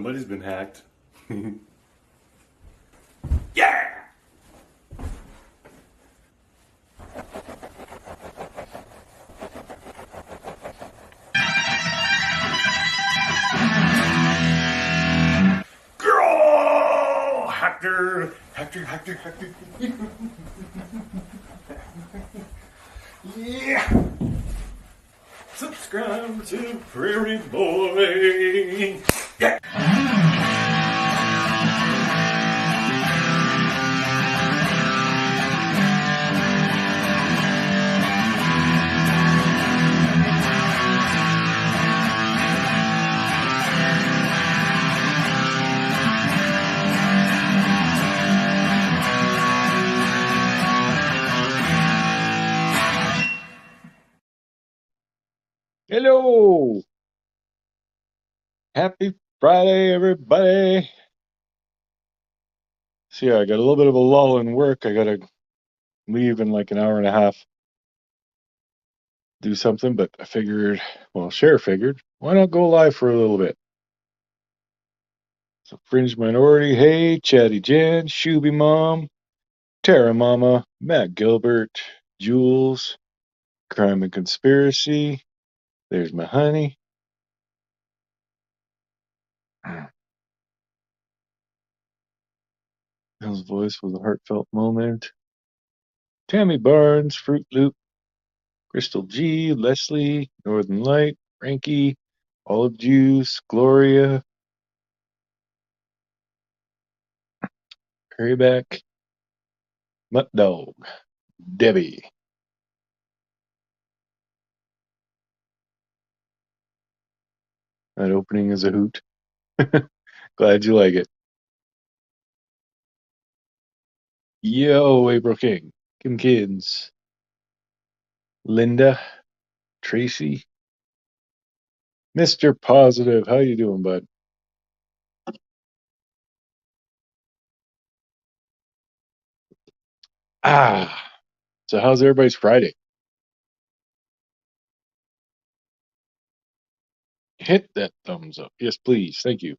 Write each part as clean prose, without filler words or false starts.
Somebody's been hacked. Yeah! Girl! Hacker! Hacker! Yeah! Subscribe to Prairie Boy! Yeah! Hello! Happy Friday, everybody! So yeah, I got a little bit of a lull in work. I gotta leave in like an hour and a half, do something, but I figured, well, Cher figured, why not go live for a little bit? So Fringe Minority, hey, Chatty Jan, Shooby Mom, Tara Mama, Matt Gilbert, Jules, Crime and Conspiracy, there's my honey. His voice was a heartfelt moment. Tammy Barnes, Fruit Loop, Crystal G, Leslie, Northern Light, Frankie, Olive Juice, Gloria, Harryback, Mutt Dog, Debbie. That opening is a hoot. Glad you like it. Yo, April King, Kim Kids, Linda, Tracy, Mr. Positive. How you doing, bud? So how's everybody's Friday? Hit that thumbs up. Yes, please. Thank you.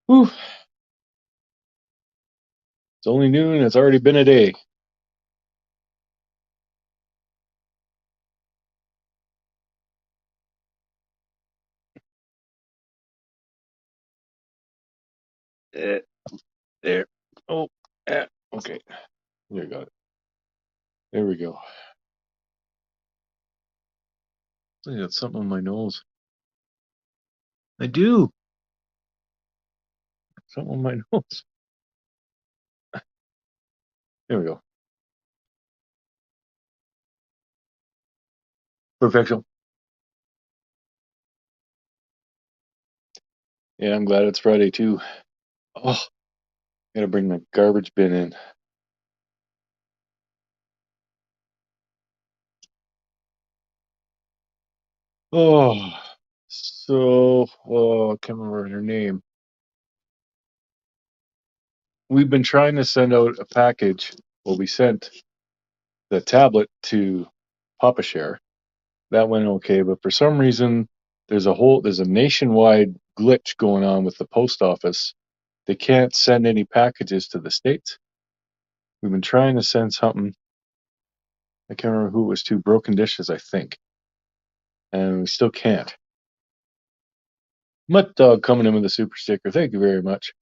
Whew. It's only noon. It's already been a day. There. Oh, okay. There, got it. There we go. I got something on my nose. I do. Something on my nose. There we go. Perfection. Yeah, I'm glad it's Friday too. Oh, gotta bring my garbage bin in. Oh, I can't remember her name. We've been trying to send out a package. Well, we sent the tablet to Papa Share. That went okay, but for some reason, there's a nationwide glitch going on with the post office. They can't send any packages to the States. We've been trying to send something. I can't remember who it was to. Broken Dishes, I think. And we still can't. Mutt Dog coming in with a super sticker. Thank you very much.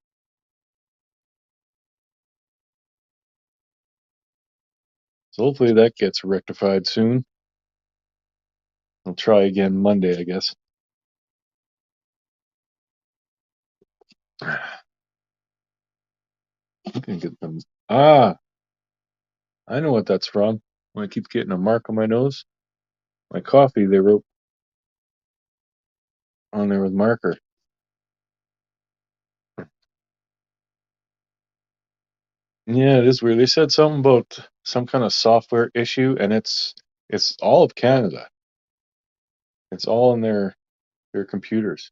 So hopefully that gets rectified soon. I'll try again Monday, I guess. I can get them. I know what that's from. When I keep getting a mark on my nose, my coffee they wrote on there with marker. Yeah, it is weird. They said something about some kind of software issue, and it's all of Canada. It's all in their computers.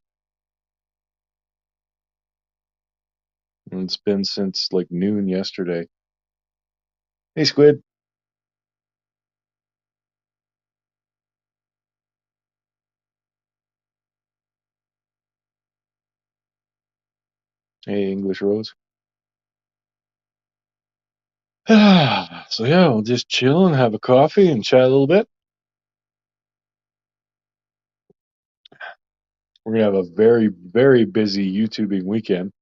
And it's been since like noon yesterday. Hey, Squid. Hey, English Rose. So yeah, we'll just chill and have a coffee and chat a little bit. We're gonna have a very, very busy YouTubing weekend.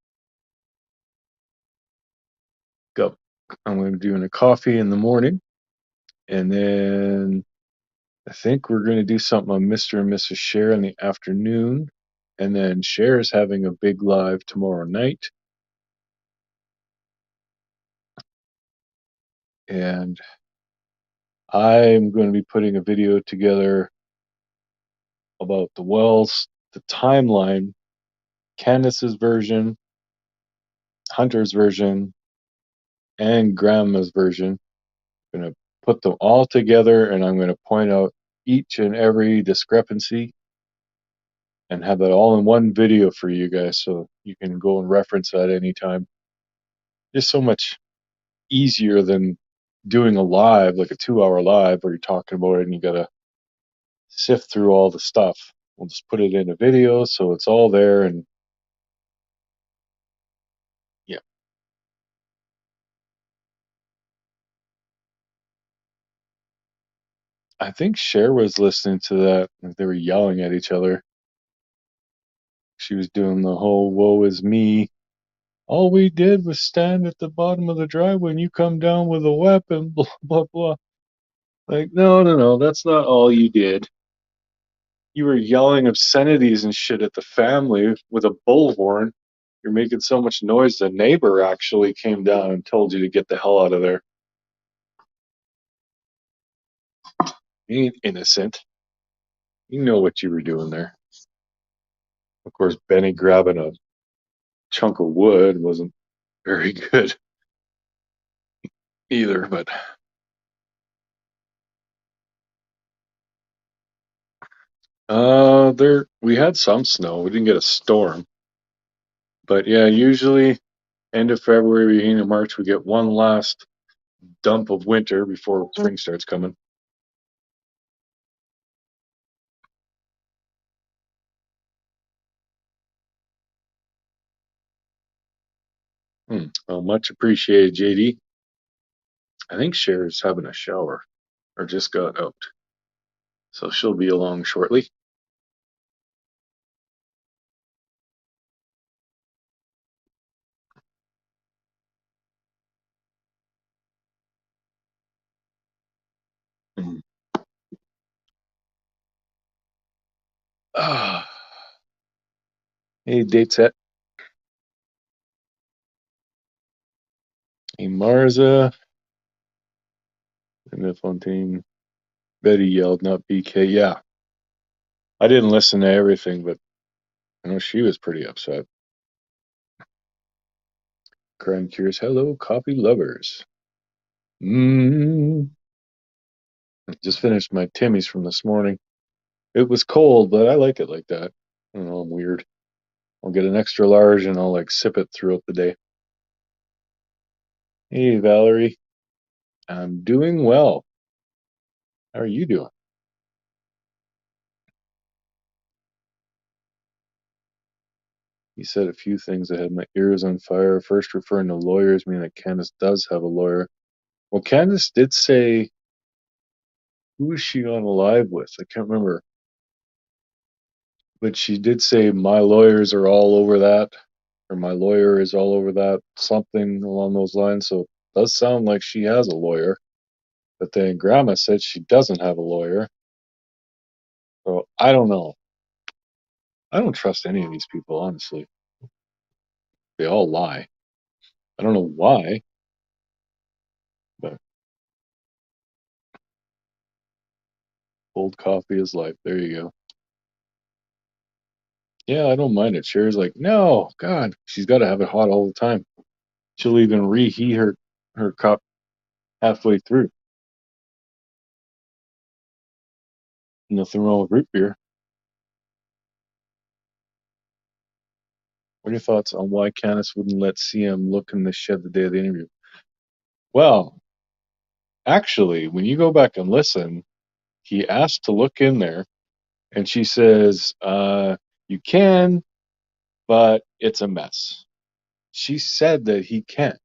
Go. I'm gonna be doing a coffee in the morning, and then I think we're gonna do something on Mr. and Mrs. Cher in the afternoon, and then Cher's having a big live tomorrow night, and I'm going to be putting a video together about the Wells, the timeline, Candace's version, Hunter's version, and Grandma's version. I'm going to put them all together, and I'm going to point out each and every discrepancy and have that all in one video for you guys so you can go and reference that anytime. It's so much easier than doing a live, like a 2-hour live where you're talking about it and you got to sift through all the stuff. We'll just put it in a video so it's all there, and yeah. I think Cher was listening to that. They were yelling at each other. She was doing the whole woe is me. All we did was stand at the bottom of the driveway and you come down with a weapon, blah, blah, blah. Like, no, no, no, that's not all you did. You were yelling obscenities and shit at the family with a bullhorn. You're making so much noise, the neighbor actually came down and told you to get the hell out of there. You ain't innocent. You know what you were doing there. Of course, Benny grabbing a chunk of wood wasn't very good either, but there we had some snow. We didn't get a storm. But yeah, usually end of February, beginning of March, we get one last dump of winter before spring starts coming. Well, much appreciated, JD. I think Cher's having a shower or just got out. So she'll be along shortly. Mm. Ah, hey, date set. Hey, Marza. And the Fontaine. Betty yelled, not BK. Yeah, I didn't listen to everything, but I know she was pretty upset. Crime Cures. Hello, coffee lovers. Just finished my Timmy's from this morning. It was cold, but I like it like that. I don't know, I'm weird. I'll get an extra large and I'll like sip it throughout the day. Hey, Valerie. I'm doing well. How are you doing? He said a few things that had my ears on fire. First, referring to lawyers, meaning that Candace does have a lawyer. Well, Candace did say, who was she on a live with? I can't remember. But she did say, my lawyers are all over that, or my lawyer is all over that, something along those lines. So it does sound like she has a lawyer. But then Grandma said she doesn't have a lawyer. So I don't know. I don't trust any of these people, honestly. They all lie. I don't know why, but cold coffee is life. There you go. Yeah, I don't mind it. Cher's like, no, God, she's got to have it hot all the time. She'll even reheat her cup halfway through. Nothing wrong with root beer. What are your thoughts on why Candace wouldn't let CM look in the shed the day of the interview? Well, actually, when you go back and listen, he asked to look in there, and she says, you can, but it's a mess. she said that he can.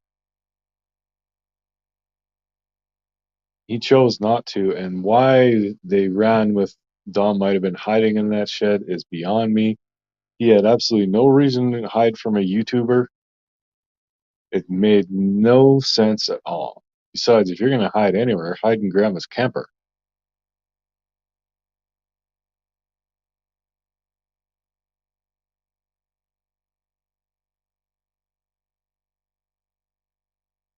He chose not to, and why they ran with Dom might have been hiding in that shed is beyond me. He had absolutely no reason to hide from a YouTuber. It made no sense at all. Besides, if you're going to hide anywhere, hide in Grandma's camper.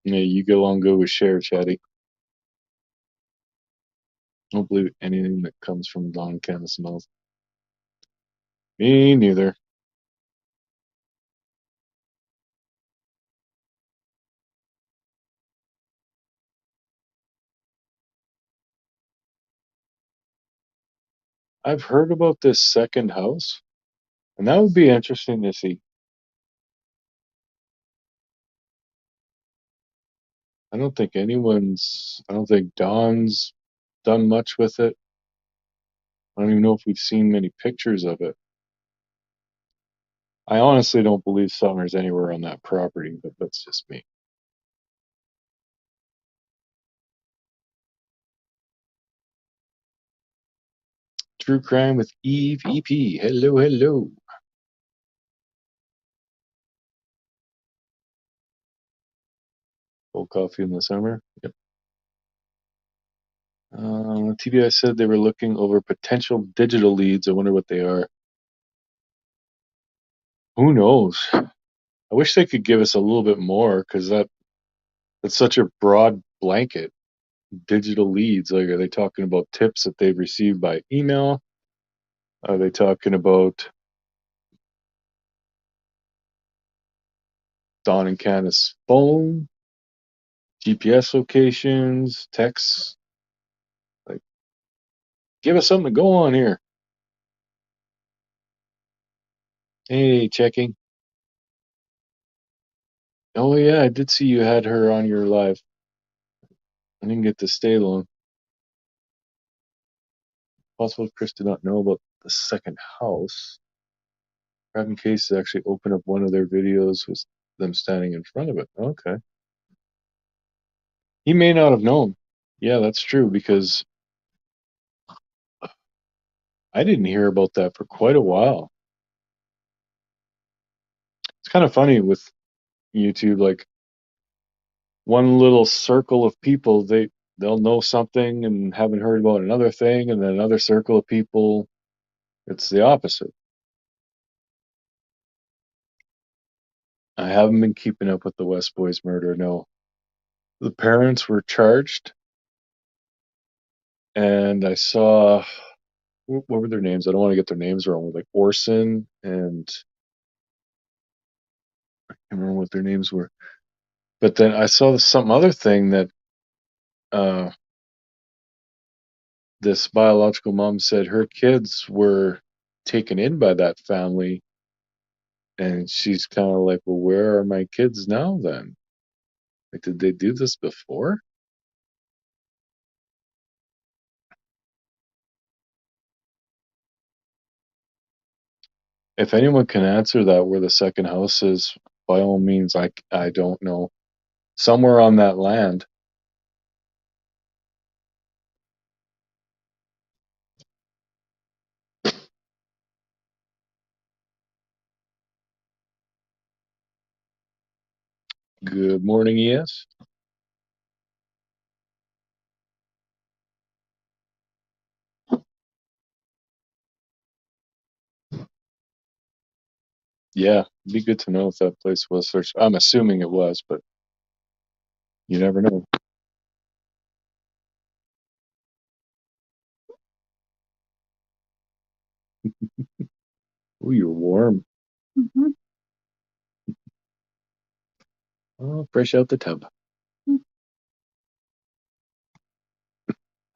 Yeah, you get along good with Cher, Chatty. Don't believe anything that comes from Don Candace's mouth. Me neither. I've heard about this second house, and that would be interesting to see. I don't think Don's done much with it. I don't even know if we've seen many pictures of it. I honestly don't believe Summer's anywhere on that property, but that's just me. True Crime with Eve EP. Hello, hello. Cold coffee in the summer. Yep. TBI said they were looking over potential digital leads. I wonder what they are. Who knows? I wish they could give us a little bit more because that's such a broad blanket. Digital leads. Like, are they talking about tips that they've received by email? Are they talking about Don and Candace's phone, GPS locations, texts? Like, give us something to go on here. Hey, checking. Oh yeah, I did see you had her on your live. I didn't get to stay long. Possible Chris did not know about the second house. Dragon Case actually opened up one of their videos with them standing in front of it. Okay. He may not have known. Yeah, that's true because I didn't hear about that for quite a while. It's kind of funny with YouTube, like one little circle of people, they'll know something and haven't heard about another thing, and then another circle of people, it's the opposite. I haven't been keeping up with the West Boys murder, no. The parents were charged, and I saw what were their names? I don't want to get their names wrong. Like Orson and I can't remember what their names were. But then I saw some other thing that uh, this biological mom said her kids were taken in by that family, and she's kind of like, well, where are my kids now then? Like, did they do this before? If anyone can answer that, where the second house is, by all means, I don't know. Somewhere on that land. Good morning, ES. Yeah, it'd be good to know if that place was searched. I'm assuming it was, but you never know. Ooh, you're warm. Mhm. Oh, fresh out the tub.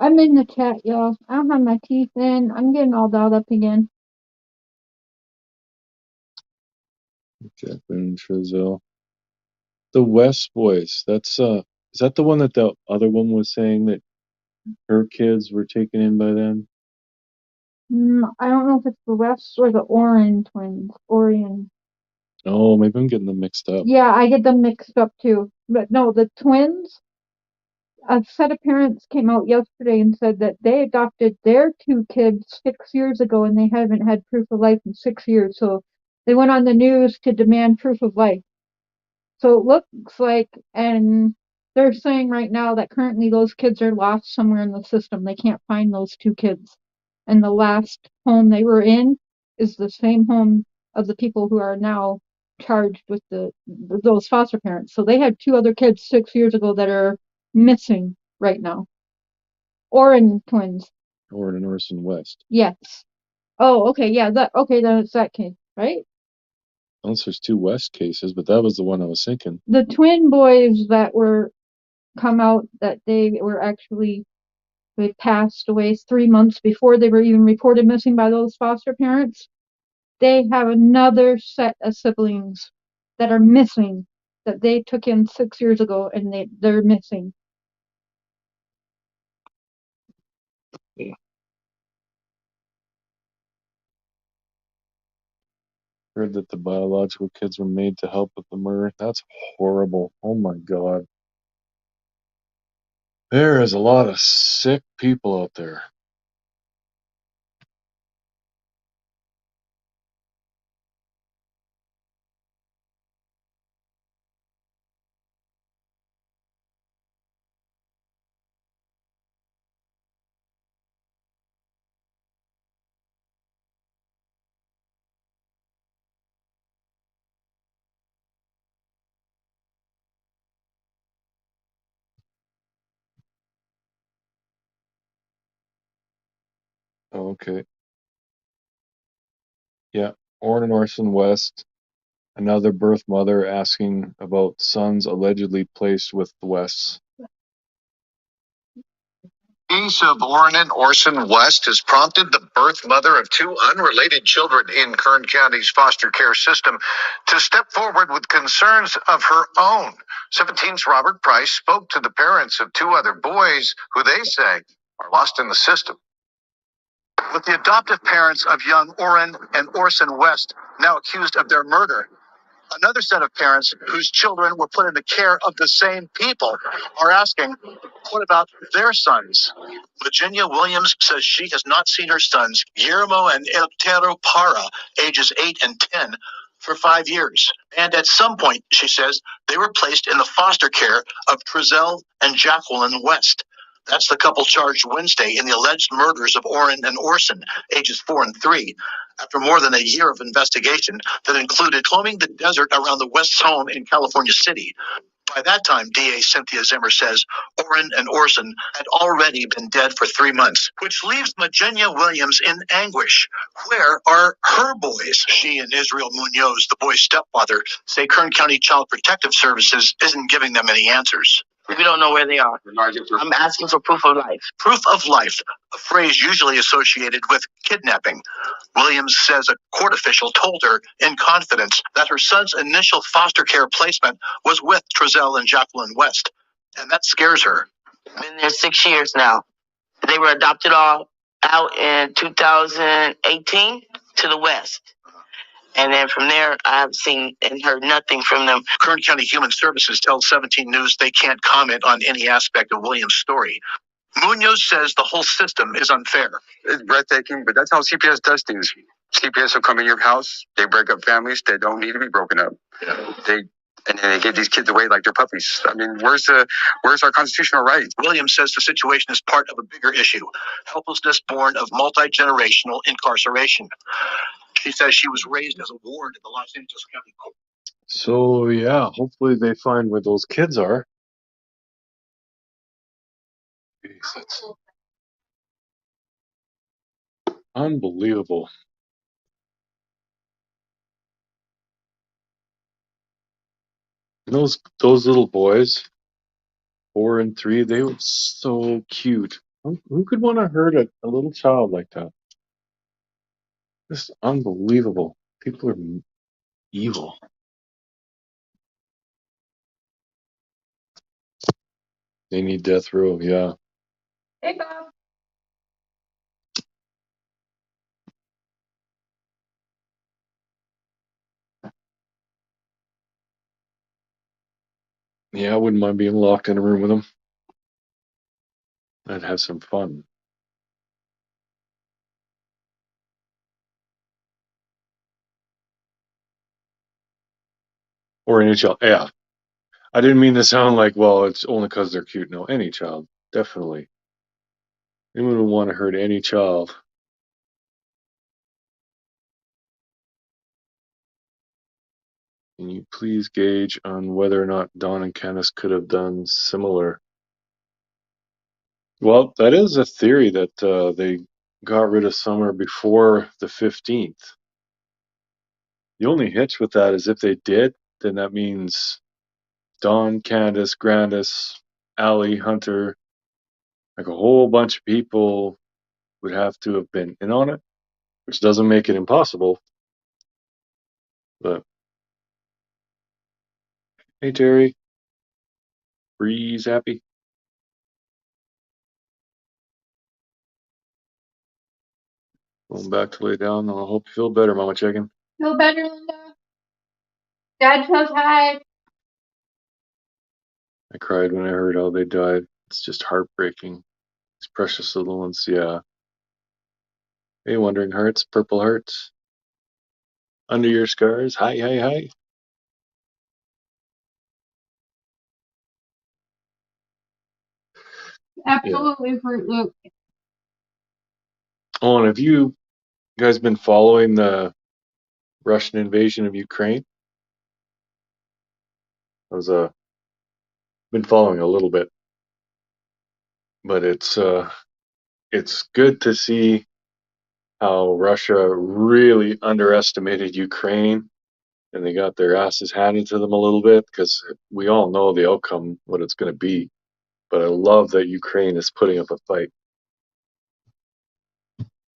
I'm in the chat, y'all. I don't have my teeth in. I'm getting all dolled up again. Jacqueline Trizell. The West Boys. That's is that the one that the other one was saying that her kids were taken in by them? I don't know if it's the West or the Orion twins. Orion. Oh, maybe I'm getting them mixed up. Yeah, I get them mixed up too. But no, the twins, a set of parents came out yesterday and said that they adopted their two kids 6 years ago and they haven't had proof of life in 6 years. So they went on the news to demand proof of life. So it looks like, and they're saying right now that currently those kids are lost somewhere in the system. They can't find those two kids. And the last home they were in is the same home of the people who are now charged with those foster parents. So they had two other kids 6 years ago that are missing right now. Oren twins. Orin and Orson West. Yes. Oh, okay, yeah, then it's that case, right? Unless there's two West cases, but that was the one I was thinking. The twin boys that were come out that they passed away 3 months before they were even reported missing by those foster parents. They have another set of siblings that are missing that they took in 6 years ago and they're missing. Yeah. Heard that the biological kids were made to help with the murder. That's horrible. Oh my God. There is a lot of sick people out there. Oh, okay. Yeah. Orrin and Orson West, another birth mother asking about sons allegedly placed with the Wests. The case of Orrin and Orson West has prompted the birth mother of two unrelated children in Kern County's foster care system to step forward with concerns of her own. 17's Robert Price spoke to the parents of two other boys who they say are lost in the system. With the adoptive parents of young Orrin and Orson West now accused of their murder, another set of parents whose children were put in the care of the same people are asking, what about their sons? Virginia Williams says she has not seen her sons, Guillermo and Eleuterio Parra, ages 8 and 10, for 5 years. And at some point, she says, they were placed in the foster care of Trezell and Jacqueline West. That's the couple charged Wednesday in the alleged murders of Orrin and Orson, ages 4 and 3. After more than a year of investigation that included combing the desert around the West's home in California City. By that time, DA Cynthia Zimmer says Orrin and Orson had already been dead for 3 months, which leaves Virginia Williams in anguish. Where are her boys? She and Israel Munoz, the boy's stepfather, say Kern County Child Protective Services isn't giving them any answers. We don't know where they are. I'm asking for proof of life. Proof of life, a phrase usually associated with kidnapping. Williams says a court official told her in confidence that her son's initial foster care placement was with Trezell and Jacqueline West, and that scares her. Been there 6 years now. They were adopted all out in 2018 to the West. And then from there, I've seen and heard nothing from them. Kern County Human Services tells 17 News they can't comment on any aspect of Williams' story. Munoz says the whole system is unfair. It's breathtaking, but that's how CPS does things. CPS will come in your house, they break up families that don't need to be broken up. Yeah. And then they give these kids away like they're puppies. I mean, where's our constitutional rights? Williams says the situation is part of a bigger issue, helplessness born of multi-generational incarceration. She says she was raised as a ward in the Los Angeles County Court. So, yeah, hopefully they find where those kids are. Jeez, that's unbelievable. Those little boys, 4 and 3, they were so cute. Who could want to hurt a little child like that? Just unbelievable. People are evil. They need death row, yeah. Hey, Bob. Yeah, I wouldn't mind being locked in a room with him. I'd have some fun. Or any child. Yeah. I didn't mean to sound like, well, it's only because they're cute. No, any child. Definitely. Anyone would want to hurt any child. Can you please gauge on whether or not Don and Candace could have done similar? Well, that is a theory that they got rid of Summer before the 15th. The only hitch with that is if they did, then that means Don, Candace, Grandis, Allie, Hunter, like a whole bunch of people would have to have been in on it, which doesn't make it impossible. But hey, Terry, Breeze happy? Going back to lay down. I hope you feel better, Mama Chicken. Feel better, Linda? Dad says hi. I cried when I heard how they died. It's just heartbreaking. These precious little ones, yeah. Hey, Wandering Hearts, Purple Hearts. Under your scars, hi, hi, hi. Absolutely, Fruit Loop. Oh, and have you guys been following the Russian invasion of Ukraine? I was been following a little bit, but it's good to see how Russia really underestimated Ukraine, and they got their asses handed to them a little bit, because we all know the outcome, what it's going to be. But I love that Ukraine is putting up a fight.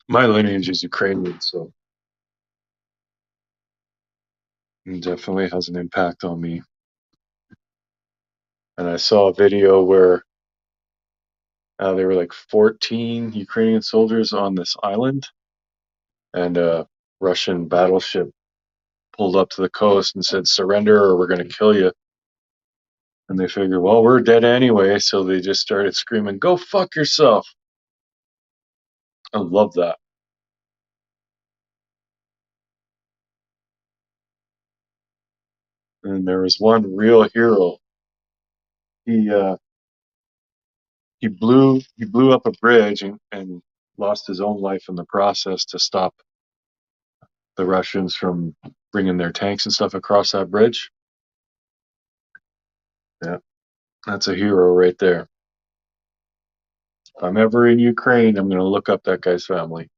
My lineage is Ukrainian, so it definitely has an impact on me. And I saw a video where there were like 14 Ukrainian soldiers on this island, and a Russian battleship pulled up to the coast and said, "Surrender or we're going to kill you." And they figured, well, we're dead anyway, so they just started screaming, "Go fuck yourself." I love that. And there was one real hero. He blew up a bridge and lost his own life in the process to stop the Russians from bringing their tanks and stuff across that bridge. Yeah, that's a hero right there. If I'm ever in Ukraine, I'm going to look up that guy's family.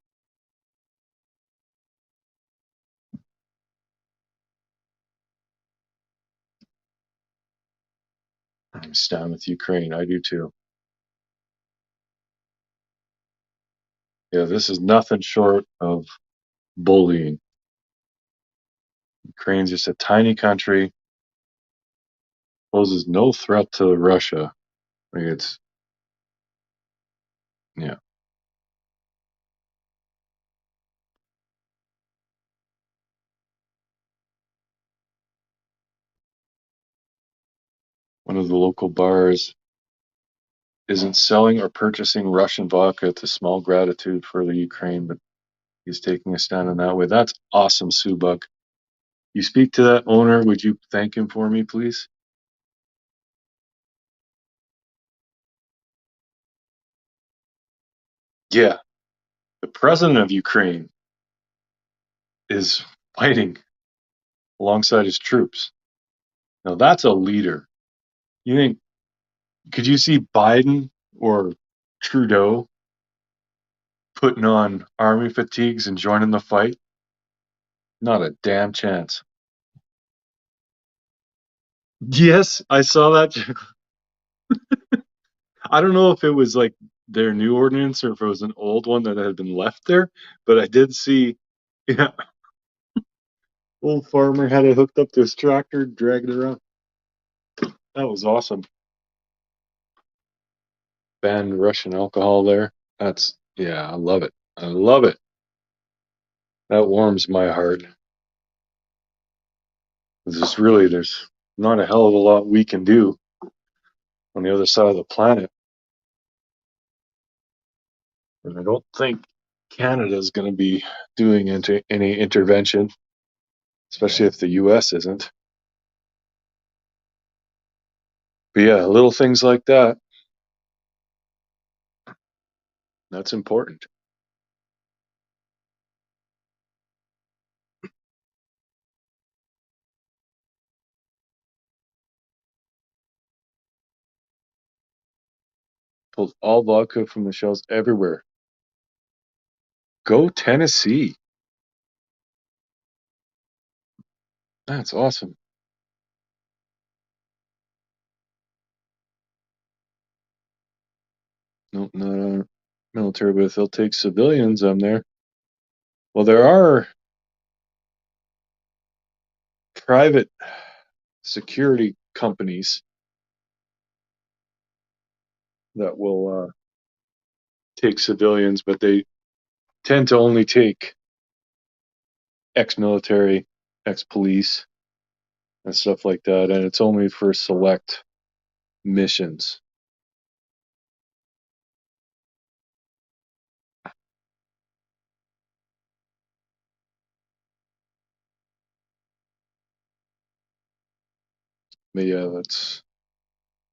I stand with Ukraine. I do too. Yeah, this is nothing short of bullying. Ukraine's just a tiny country, poses no threat to Russia. Like it's, yeah. One of the local bars isn't selling or purchasing Russian vodka. It's a small gratitude for the Ukraine, but he's taking a stand in that way. That's awesome, Subak. You speak to that owner. Would you thank him for me, please? Yeah. The president of Ukraine is fighting alongside his troops. Now that's a leader. You think, could you see Biden or Trudeau putting on army fatigues and joining the fight? Not a damn chance. Yes, I saw that. I don't know if it was like their new ordinance or if it was an old one that had been left there, but I did see, yeah, old farmer had it hooked up to his tractor, dragged it around. That was awesome. Banned Russian alcohol there. That's, yeah, I love it. I love it. That warms my heart. There's not a hell of a lot we can do. on the other side of the planet. And I don't think Canada is going to be doing any intervention, especially if the U.S. isn't. But yeah, little things like that. That's important. Pulled all vodka from the shelves everywhere. Go Tennessee. That's awesome. Nope, not a military, but if they'll take civilians, I'm there. Well, there are private security companies that will take civilians, but they tend to only take ex-military, ex-police, and stuff like that, and it's only for select missions. But yeah,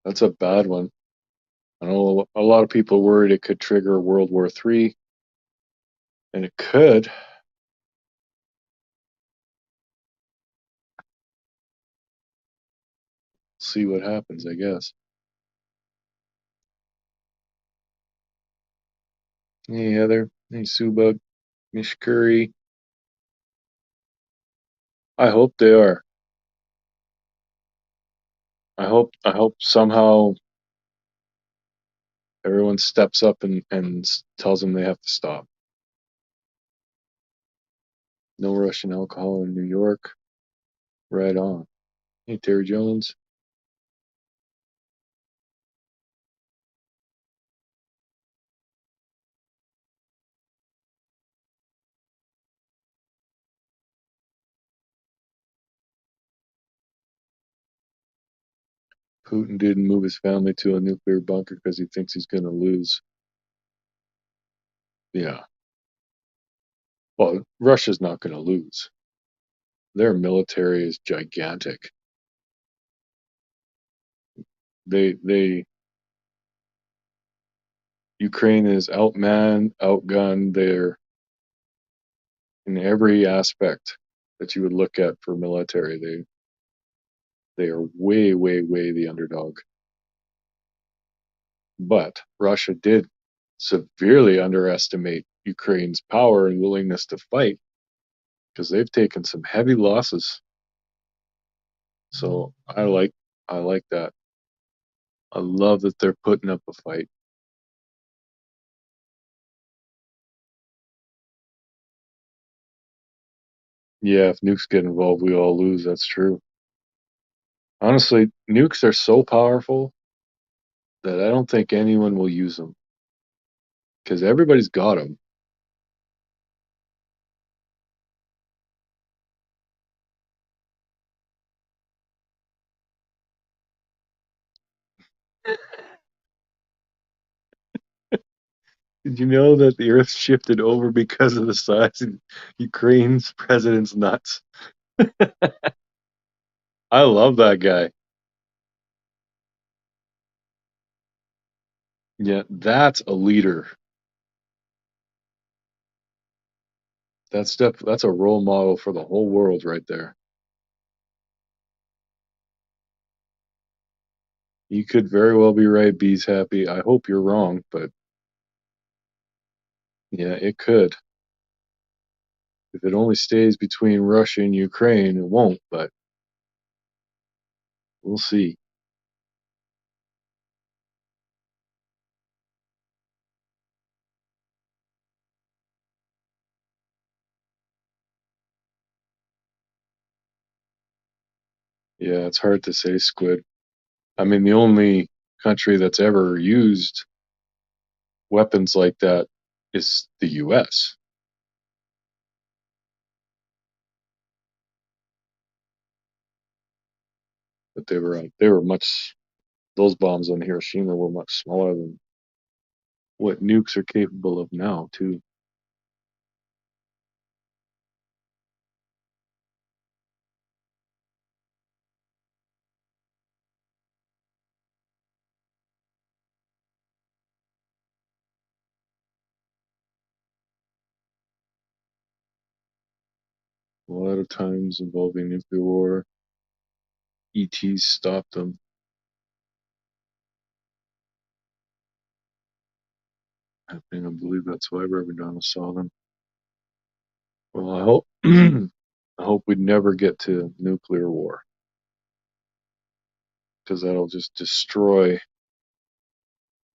that's a bad one. I know a lot of people worried it could trigger World War III, and it could. See what happens, I guess. Hey Heather, hey Subug, Mish Curry. I hope they are. I hope somehow everyone steps up and tells them they have to stop. No Russian alcohol in New York. Right on. Hey Terry Jones. Putin didn't move his family to a nuclear bunker because he thinks he's going to lose. Yeah. Well, Russia's not going to lose. Their military is gigantic. They Ukraine is outmanned, outgunned. They're in every aspect that you would look at for military. They are way, way, way the underdog. But Russia did severely underestimate Ukraine's power and willingness to fight because they've taken some heavy losses. So I like that. I love that they're putting up a fight. Yeah, if nukes get involved, we all lose. That's true. Honestly, nukes are so powerful that I don't think anyone will use them because everybody's got them. Did you know that the Earth shifted over because of the size of Ukraine's president's nuts? I love that guy. Yeah, that's a leader. That's a role model for the whole world right there. You could very well be right, Bees Happy. I hope you're wrong, but yeah, it could. If it only stays between Russia and Ukraine, it won't, but we'll see. Yeah, it's hard to say, Squid. I mean, the only country that's ever used weapons like that is the US. But they were much those bombs on Hiroshima were much smaller than what nukes are capable of now, too. A lot of times involving nuclear war, ETs stopped them. I think I believe that's why Reverend Donald saw them. Well, I hope I hope we never get to nuclear war, because that'll just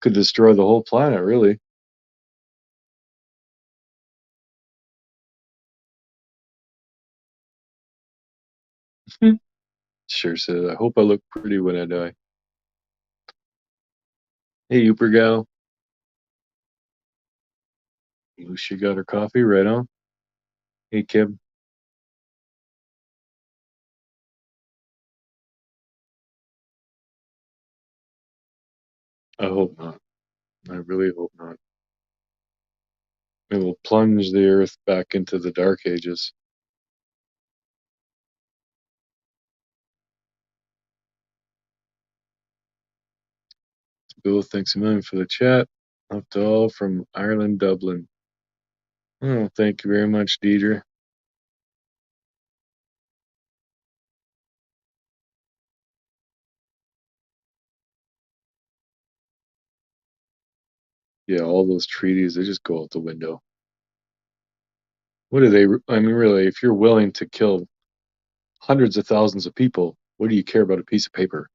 could destroy the whole planet, really. Sure said, I hope I look pretty when I die. Hey, Ooper gal. Lucia got her coffee, right on. Hey, Kim. I hope not. I really hope not. It will plunge the earth back into the dark ages. Bill, thanks a million for the chat. Up to all from Ireland, Dublin. Oh, thank you very much, Deidre. Yeah, all those treaties, they just go out the window. What do they, I mean, really, if you're willing to kill hundreds of thousands of people, what do you care about a piece of paper?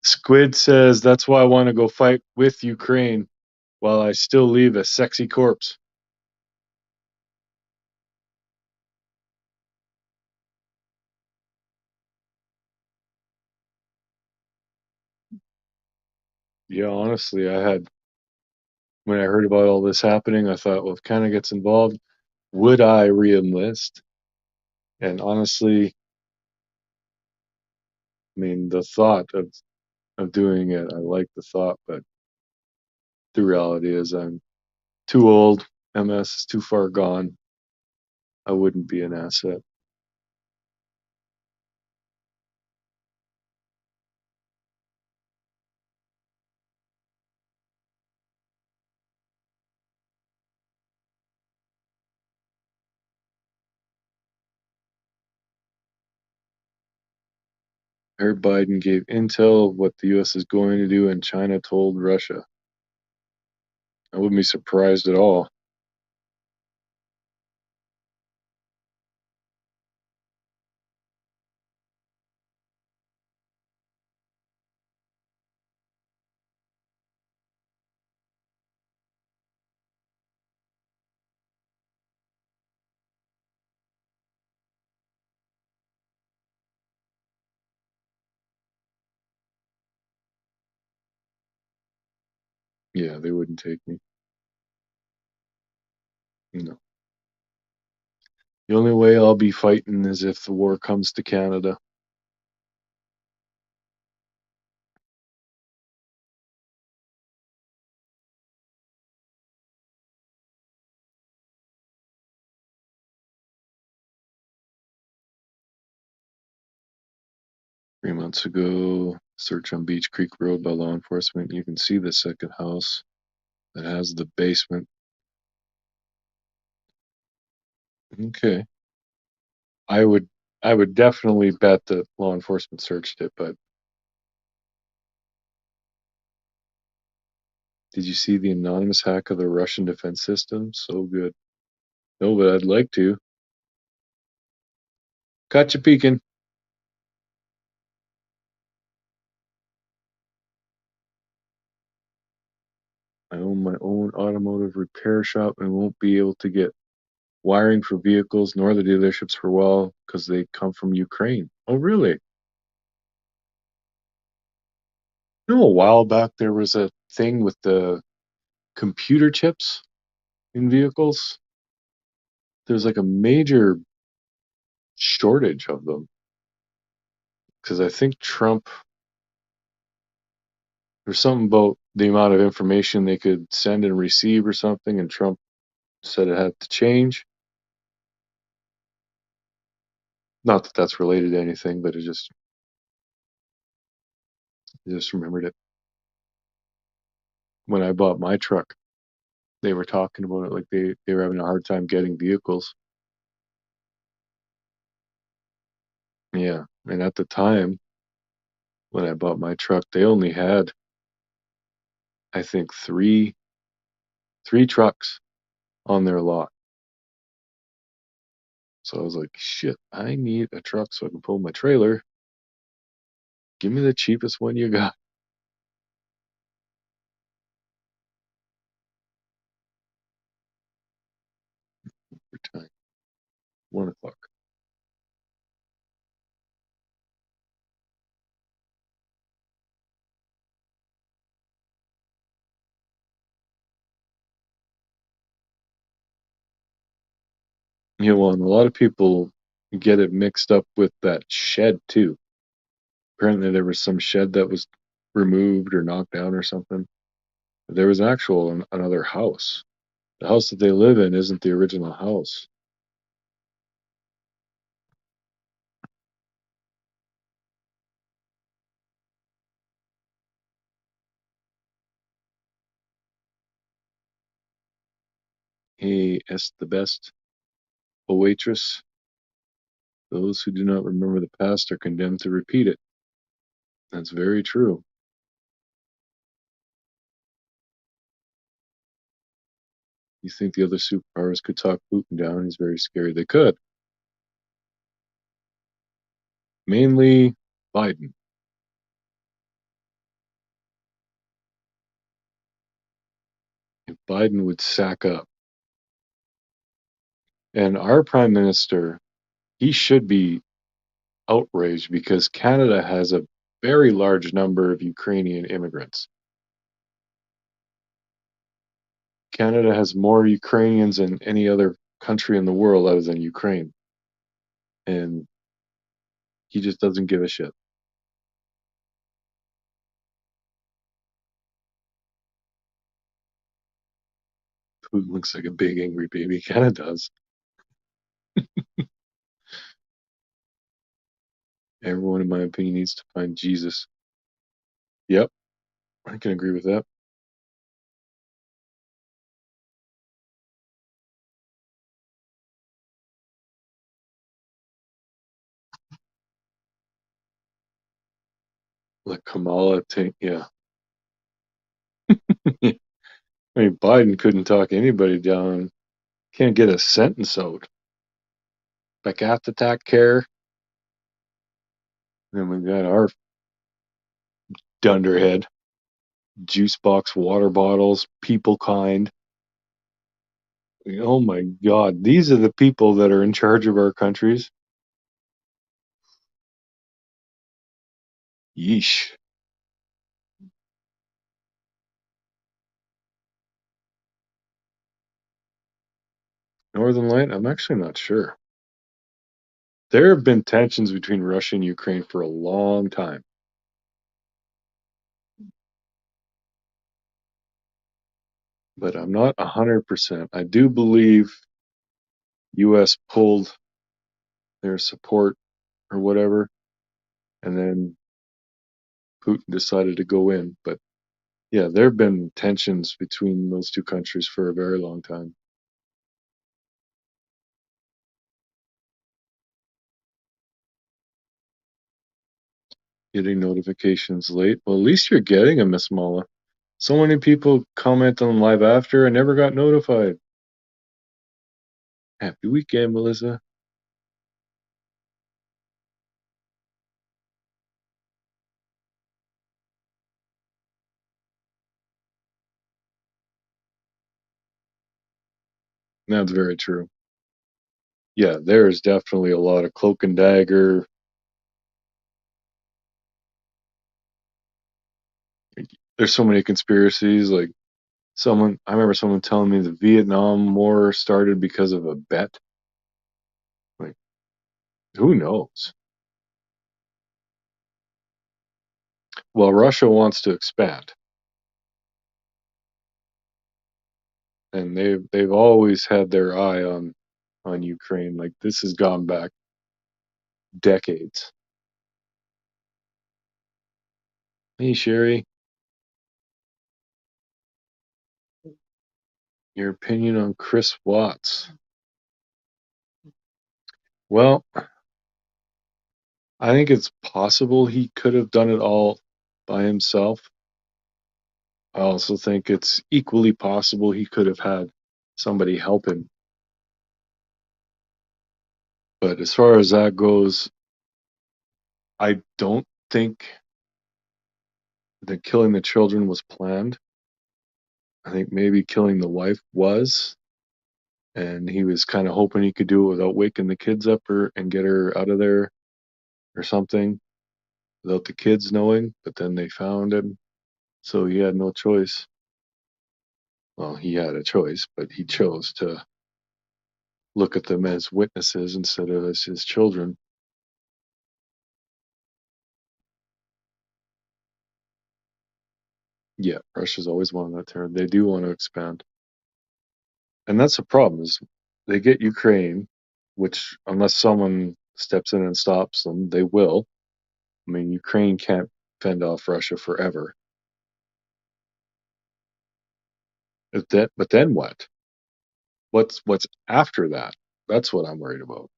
Squid says, that's why I want to go fight with Ukraine while I still leave a sexy corpse. Yeah, honestly, when I heard about all this happening, I thought, well, if Canada gets involved, would I re-enlist? And honestly, I mean, the thought of doing it, I like the thought, but the reality is I'm too old. MS is too far gone. I wouldn't be an asset. I heard Biden gave intel of what the U.S. is going to do, and China told Russia. I wouldn't be surprised at all. Yeah, they wouldn't take me. No. The only way I'll be fighting is if the war comes to Canada. 3 months ago, search on Beach Creek Road by law enforcement. You can see the second house that has the basement. Okay. I would definitely bet that law enforcement searched it, but did you see the anonymous hack of the Russian defense system? So good. No, but I'd like to. Caught you peeking. I own my own automotive repair shop and won't be able to get wiring for vehicles nor the dealerships for a while because they come from Ukraine. Oh, really? You know, a while back there was a thing with the computer chips in vehicles. There's like a major shortage of them. Because I think Trump, there's something about the amount of information they could send and receive or something, and Trump said it had to change. Not that that's related to anything, but I just remembered it. When I bought my truck, they were talking about it like they were having a hard time getting vehicles. Yeah, and at the time when I bought my truck, they only had, I think, three trucks on their lot. So I was like, shit, I need a truck so I can pull my trailer. Give me the cheapest one you got. For time. 1:00. Yeah, well, and a lot of people get it mixed up with that shed too. Apparently there was some shed that was removed or knocked down or something. There was another house. The house that they live in isn't the original house. Hey, S the best, O waitress. Those who do not remember the past are condemned to repeat it. That's very true. You think the other superpowers could talk Putin down? He's very scary. They could. Mainly Biden. If Biden would sack up. And our prime minister, he should be outraged because Canada has a very large number of Ukrainian immigrants. Canada has more Ukrainians than any other country in the world other than Ukraine. And he just doesn't give a shit. Putin looks like a big angry baby. Kinda does. Everyone, in my opinion, needs to find Jesus. Yep, I can agree with that. Like Kamala, yeah. I mean, Biden couldn't talk anybody down. Can't get a sentence out. Like after attack care. Then we got our dunderhead. Juice box water bottles, people kind. Oh my God, these are the people that are in charge of our countries. Yeesh. Northern Light? I'm actually not sure. There have been tensions between Russia and Ukraine for a long time. But I'm not 100%. I do believe US pulled their support or whatever, and then Putin decided to go in. But yeah, there have been tensions between those two countries for a very long time. Getting notifications late. Well, at least you're getting them, Miss Mala. So many people comment on live after. I never got notified. Happy weekend, Melissa. That's very true. Yeah, there is definitely a lot of cloak and dagger. There's so many conspiracies. Like I remember someone telling me the Vietnam War started because of a bet. Like, Who knows? Well, Russia wants to expand, and they've always had their eye on Ukraine. Like, this has gone back decades. Hey, Sherry, your opinion on Chris Watts? Well, I think it's possible he could have done it all by himself. I also think it's equally possible he could have had somebody help him. But as far as that goes, I don't think that killing the children was planned. I think maybe killing the wife was, and he was kind of hoping he could do it without waking the kids up and get her out of there or something without the kids knowing. But then they found him, so he had no choice. Well, he had a choice, but he chose to look at them as witnesses instead of as his children. Yeah, Russia's always wanted that term. They do want to expand. And that's the problem is they get Ukraine, which unless someone steps in and stops them, they will. I mean, Ukraine can't fend off Russia forever. But then what? What's after that? That's what I'm worried about.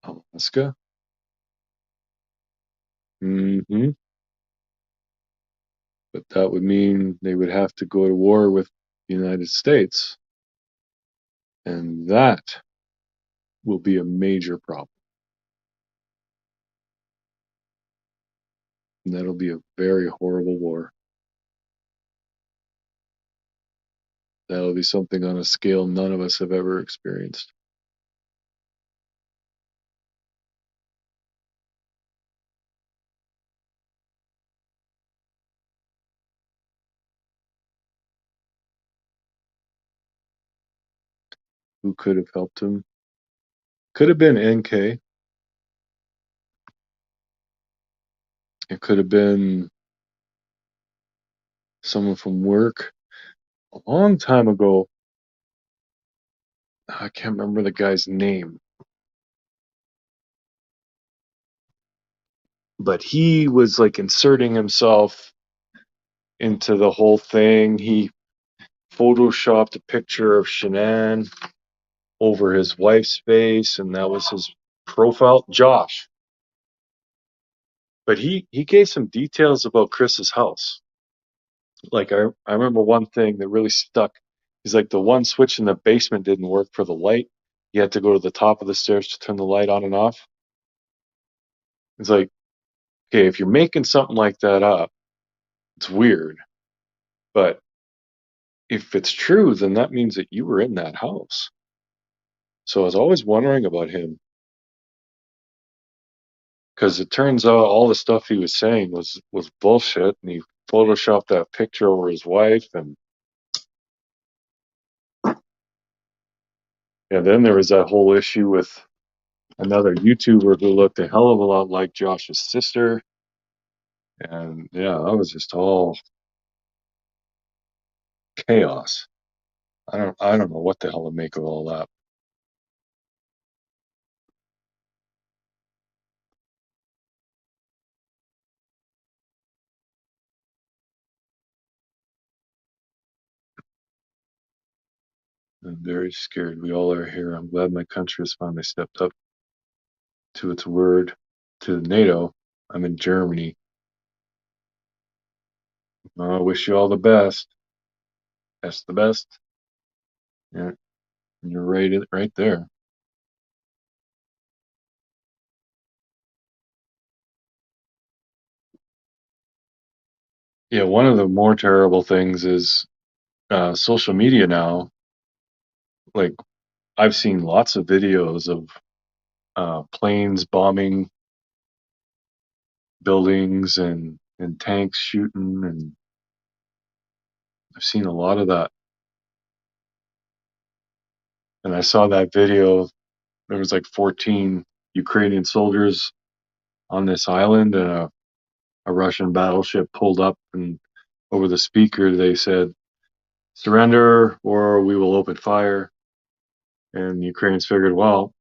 Alaska? Mm-hmm. But that would mean they would have to go to war with the United States. And that will be a major problem. And that'll be a very horrible war. That'll be something on a scale none of us have ever experienced. Who could have helped him? Could have been NK. It could have been someone from work. A long time ago, I can't remember the guy's name, but he was like inserting himself into the whole thing. He photoshopped a picture of Shanann over his wife's face, and that was his profile. Josh. But he gave some details about Chris's house. Like I remember one thing that really stuck. He's like, the one switch in the basement didn't work for the light. You had to go to the top of the stairs to turn the light on and off. It's like, okay, if you're making something like that up, it's weird. But if it's true, then that means that you were in that house. So I was always wondering about him. Because it turns out all the stuff he was saying was bullshit, and he photoshopped that picture over his wife, and then there was that whole issue with another YouTuber who looked a hell of a lot like Josh's sister, and yeah, that was just all chaos. I don't know what the hell to make of all that. I'm very scared. We all are here. I'm glad my country has finally stepped up to its word to NATO. I'm in Germany. I wish you all the best. That's the best. Yeah, you're right there. Yeah, one of the more terrible things is social media now. Like, I've seen lots of videos of planes bombing buildings and tanks shooting, and I've seen a lot of that. And I saw that video. There was like 14 Ukrainian soldiers on this island, and a Russian battleship pulled up, and over the speaker they said, "Surrender or we will open fire." And the Ukrainians figured, well,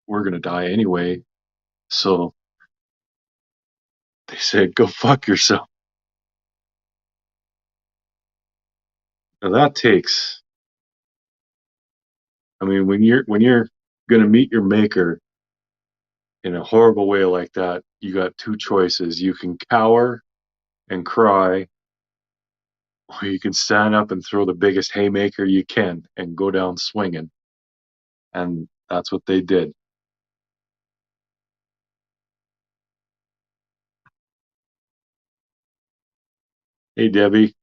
we're going to die anyway. So they said, go fuck yourself. Now that takes, I mean, when you're going to meet your maker in a horrible way like that, you got two choices. You can cower and cry, or you can stand up and throw the biggest haymaker you can and go down swinging. And that's what they did. Hey, Debbie.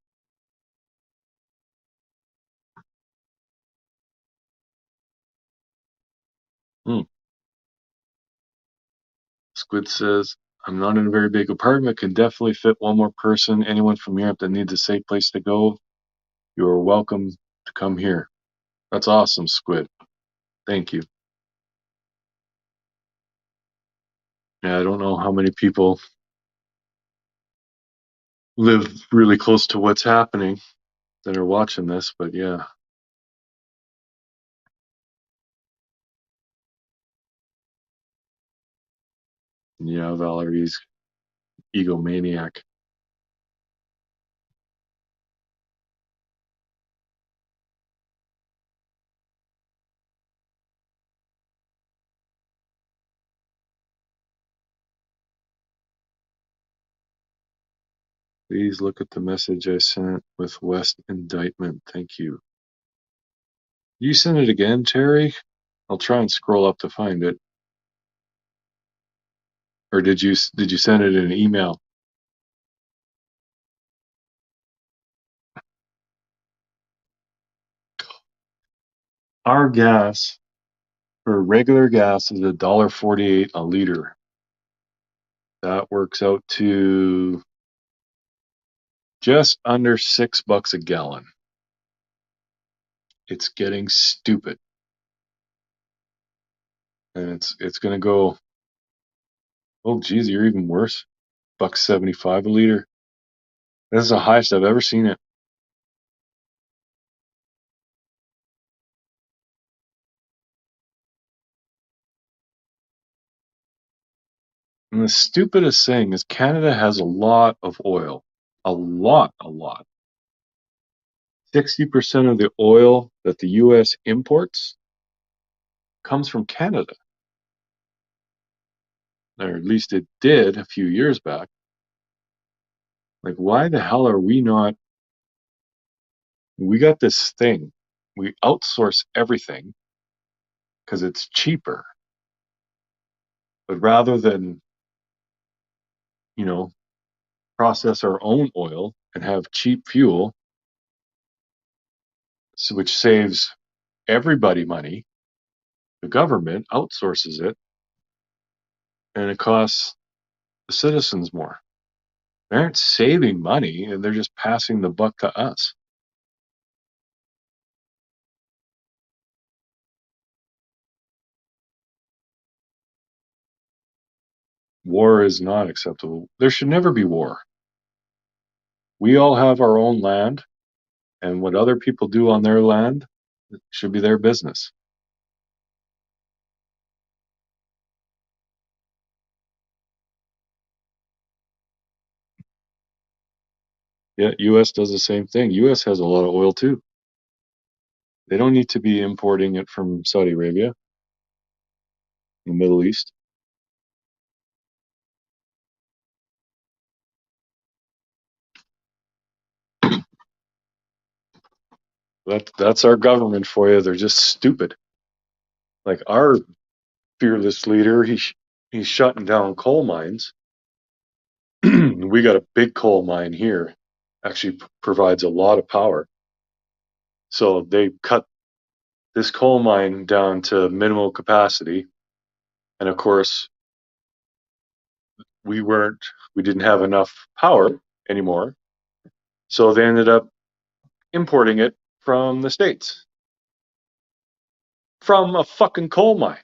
Squid says, I'm not in a very big apartment, can definitely fit one more person. Anyone from Europe that needs a safe place to go, you are welcome to come here. That's awesome, Squid. Thank you. Yeah, I don't know how many people live really close to what's happening that are watching this, but yeah. Yeah, Valerie's egomaniac. Please look at the message I sent with West indictment. Thank you. You send it again, Terry? I'll try and scroll up to find it. Or did you send it in an email? Our gas for regular gas is $1.48 a liter. That works out to just under $6 a gallon. It's getting stupid. And it's gonna go, oh geez, you're even worse. $1.75 a liter. This is the highest I've ever seen it. And the stupidest thing is Canada has a lot of oil. A lot. 60% of the oil that the US imports comes from Canada. Or at least it did a few years back. Like, why the hell are we not? We got this thing. We outsource everything because it's cheaper. But rather than, process our own oil and have cheap fuel, which saves everybody money, the government outsources it and it costs the citizens more. They aren't saving money and they're just passing the buck to us. War is not acceptable. There should never be war. We all have our own land, and what other people do on their land should be their business. Yeah, US does the same thing. US has a lot of oil too. They don't need to be importing it from Saudi Arabia, the Middle East. That's our government for you. They're just stupid. Like our fearless leader, he's shutting down coal mines. We got a big coal mine here. Actually provides a lot of power. So they cut this coal mine down to minimal capacity. And of course, we didn't have enough power anymore. So they ended up importing it from the States. From a fucking coal mine.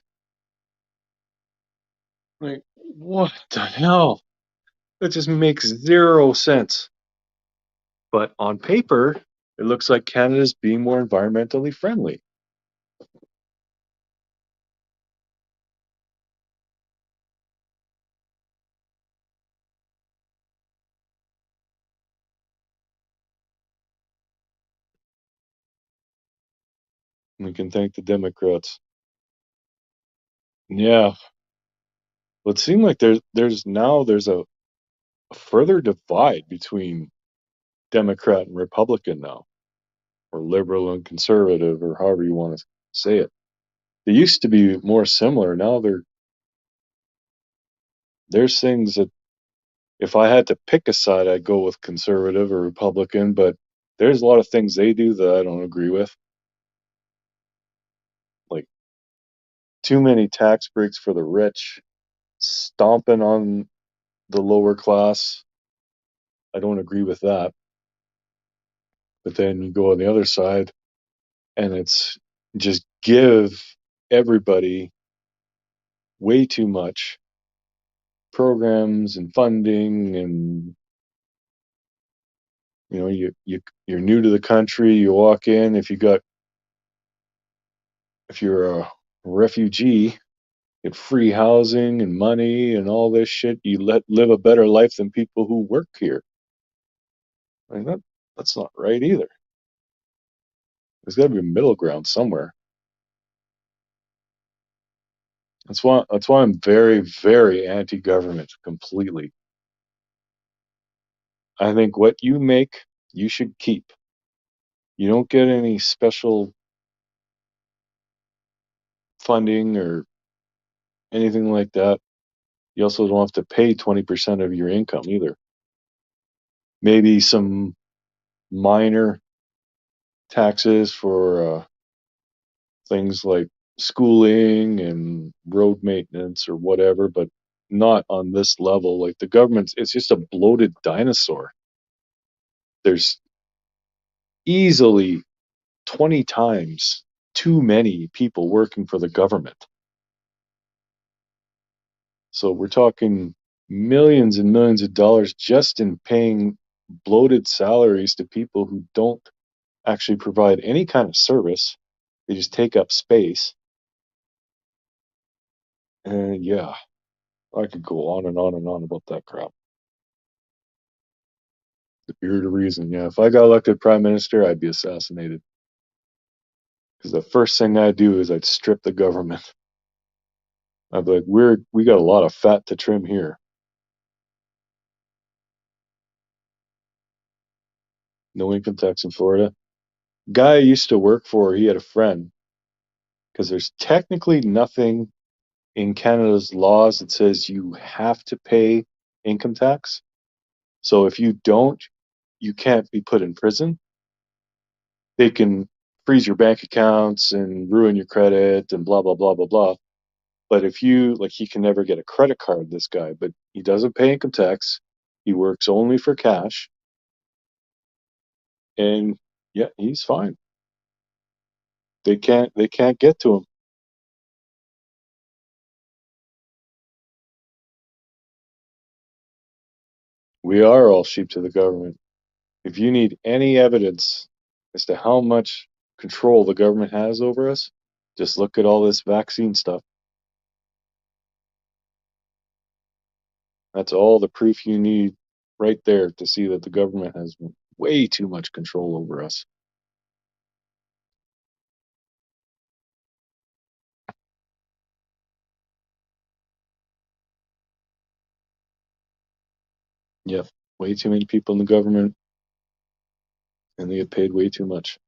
Like, what the hell? That just makes zero sense. But on paper, it looks like Canada's being more environmentally friendly. We can thank the Democrats. Yeah. Well, it seems like there's a further divide between Democrat and Republican now, or liberal and conservative, or however you want to say it. They used to be more similar. Now there's things that if I had to pick a side, I'd go with conservative or Republican, but there's a lot of things they do that I don't agree with. Like too many tax breaks for the rich, stomping on the lower class. I don't agree with that. But then you go on the other side and it's just give everybody way too much programs and funding, and you're new to the country, you walk in, if you're a refugee, get free housing and money and all this shit, you live a better life than people who work here. Like that's not right either. There's got to be a middle ground somewhere. That's why I'm very, very anti-government completely. I think what you make, you should keep. You don't get any special funding or anything like that. You also don't have to pay 20% of your income either. Maybe some minor taxes for things like schooling and road maintenance or whatever, but not on this level. Like the government's, it's just a bloated dinosaur. There's easily 20 times too many people working for the government. So we're talking millions and millions of dollars just in paying bloated salaries to people who don't actually provide any kind of service. They just take up space. And yeah, I could go on and on and on about that crap. The beard of reason, yeah. If I got elected prime minister, I'd be assassinated. Because the first thing I'd do is I'd strip the government. I'd be like, we got a lot of fat to trim here. No income tax in Florida. Guy I used to work for, he had a friend. Because there's technically nothing in Canada's laws that says you have to pay income tax. So if you don't, you can't be put in prison. They can freeze your bank accounts and ruin your credit and blah, blah, blah, blah, blah. But if he can never get a credit card, this guy, but he doesn't pay income tax. He works only for cash. And yeah, he's fine. They can't get to him. We are all sheep to the government. If you need any evidence as to how much control the government has over us, just look at all this vaccine stuff. That's all the proof you need right there to see that the government has way too much control over us. Yep, way too many people in the government, and they get paid way too much.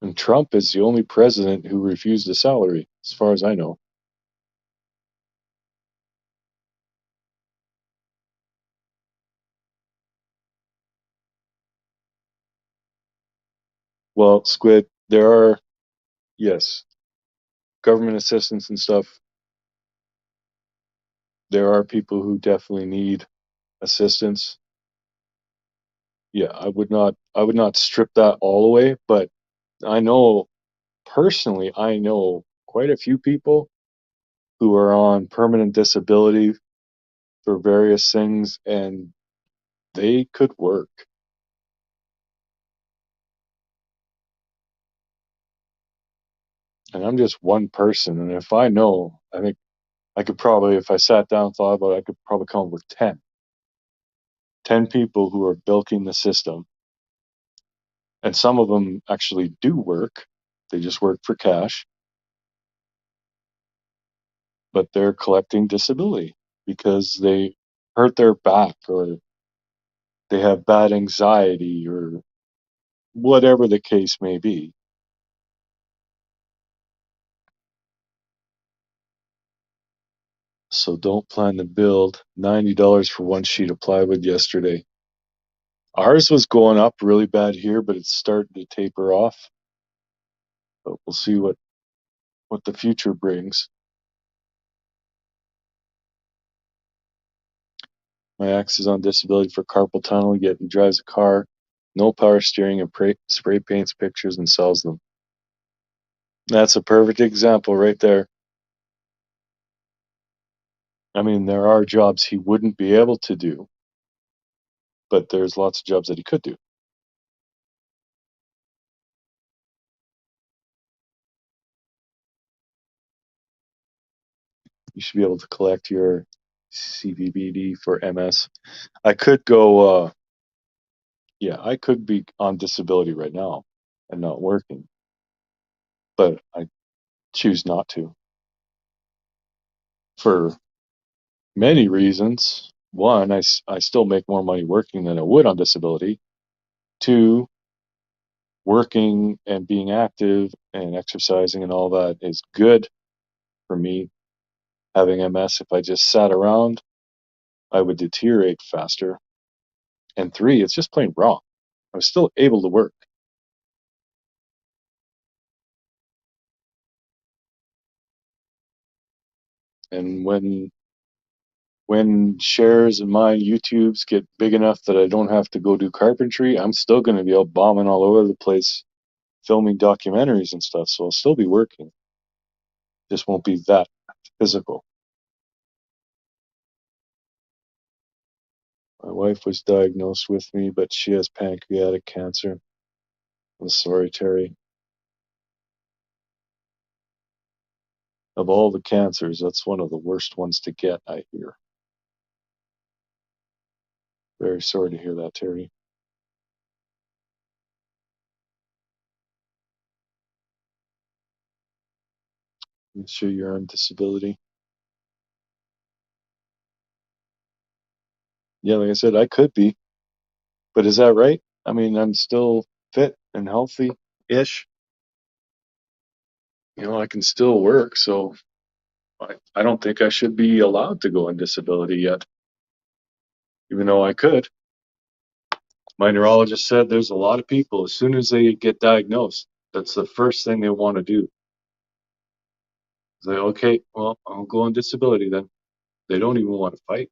And Trump is the only president who refused a salary, as far as I know. Well, Squid, there are, yes, government assistance and stuff. There are people who definitely need assistance. yeah, I would not strip that all away, but I know personally, I know quite a few people who are on permanent disability for various things, and they could work. And I'm just one person, and if I know, I think I could probably, if I sat down and thought about it, I could probably come up with 10 people who are bilking the system. And some of them actually do work. They just work for cash, but they're collecting disability because they hurt their back or they have bad anxiety or whatever the case may be. So don't plan to build. $90 for one sheet of plywood yesterday. Ours was going up really bad here, but it's starting to taper off. But we'll see what the future brings. My ex is on disability for carpal tunnel, yet he drives a car, no power steering, and spray paints pictures and sells them. That's a perfect example right there. I mean, there are jobs he wouldn't be able to do, but there's lots of jobs that he could do. You should be able to collect your CVBD for MS. I could go, I could be on disability right now and not working, but I choose not to for many reasons. One, I still make more money working than I would on disability. Two, working and being active and exercising and all that is good for me. Having MS, if I just sat around, I would deteriorate faster. And three, it's just plain wrong. I'm still able to work. And when shares in my YouTubes get big enough that I don't have to go do carpentry, I'm still going to be out bombing all over the place, filming documentaries and stuff. So I'll still be working. Just won't be that physical. My wife was diagnosed with me, but she has pancreatic cancer. I'm sorry, Terry. Of all the cancers, that's one of the worst ones to get, I hear. Very sorry to hear that, Terry. I'm sure you're on disability. Yeah, like I said, I could be. But is that right? I mean, I'm still fit and healthy-ish. I can still work, so I don't think I should be allowed to go on disability yet, even though I could. My neurologist said there's a lot of people, as soon as they get diagnosed, that's the first thing they want to do. It's like, okay, well, I'll go on disability then. They don't even want to fight.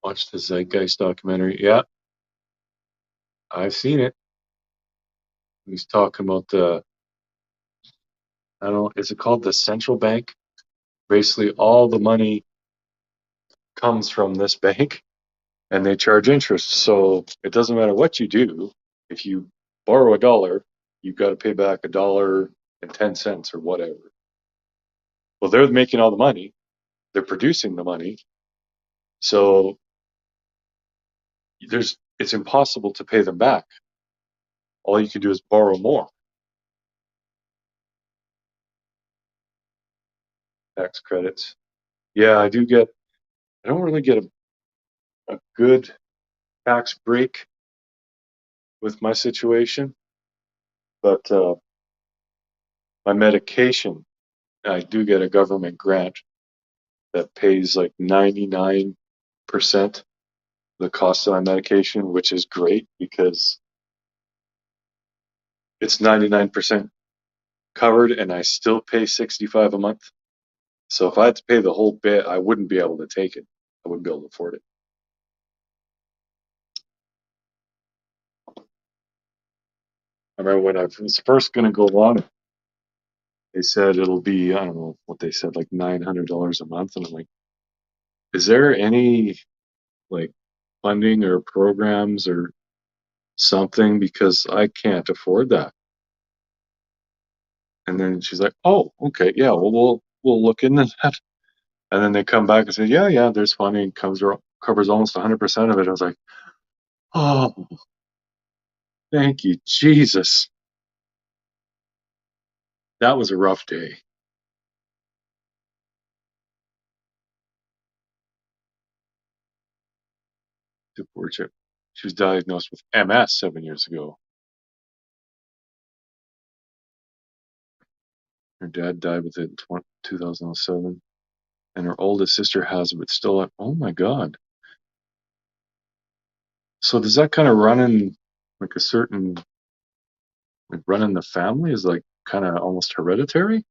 Watch the Zeitgeist documentary. Yeah, I've seen it. He's talking about I don't know, is it called the central bank? Basically, all the money comes from this bank and they charge interest. So it doesn't matter what you do. If you borrow $1, you've got to pay back $1.10 or whatever. Well, they're making all the money. They're producing the money. So it's impossible to pay them back. All you can do is borrow more. Tax credits. Yeah, I don't really get a good tax break with my situation, but my medication, I do get a government grant that pays like 99%. the cost of my medication, which is great because it's 99% covered and I still pay $65 a month. So if I had to pay the whole bit, I wouldn't be able to take it. I wouldn't be able to afford it. I remember when I was first going to go on it, they said it'll be, I don't know what they said, like $900 a month. And I'm like, is there any like funding or programs or something? Because I can't afford that. And then she's like, oh, okay, yeah, well, we'll look into that. And then they come back and say, yeah, there's funding, covers almost 100% of it. I was like, oh, thank you, Jesus. That was a rough day. The poor chick. She was diagnosed with MS 7 years ago. Her dad died with it in 2007. And her oldest sister has it, but still, oh my God. So does that kind of run in like a certain, like run in the family is like kind of almost hereditary?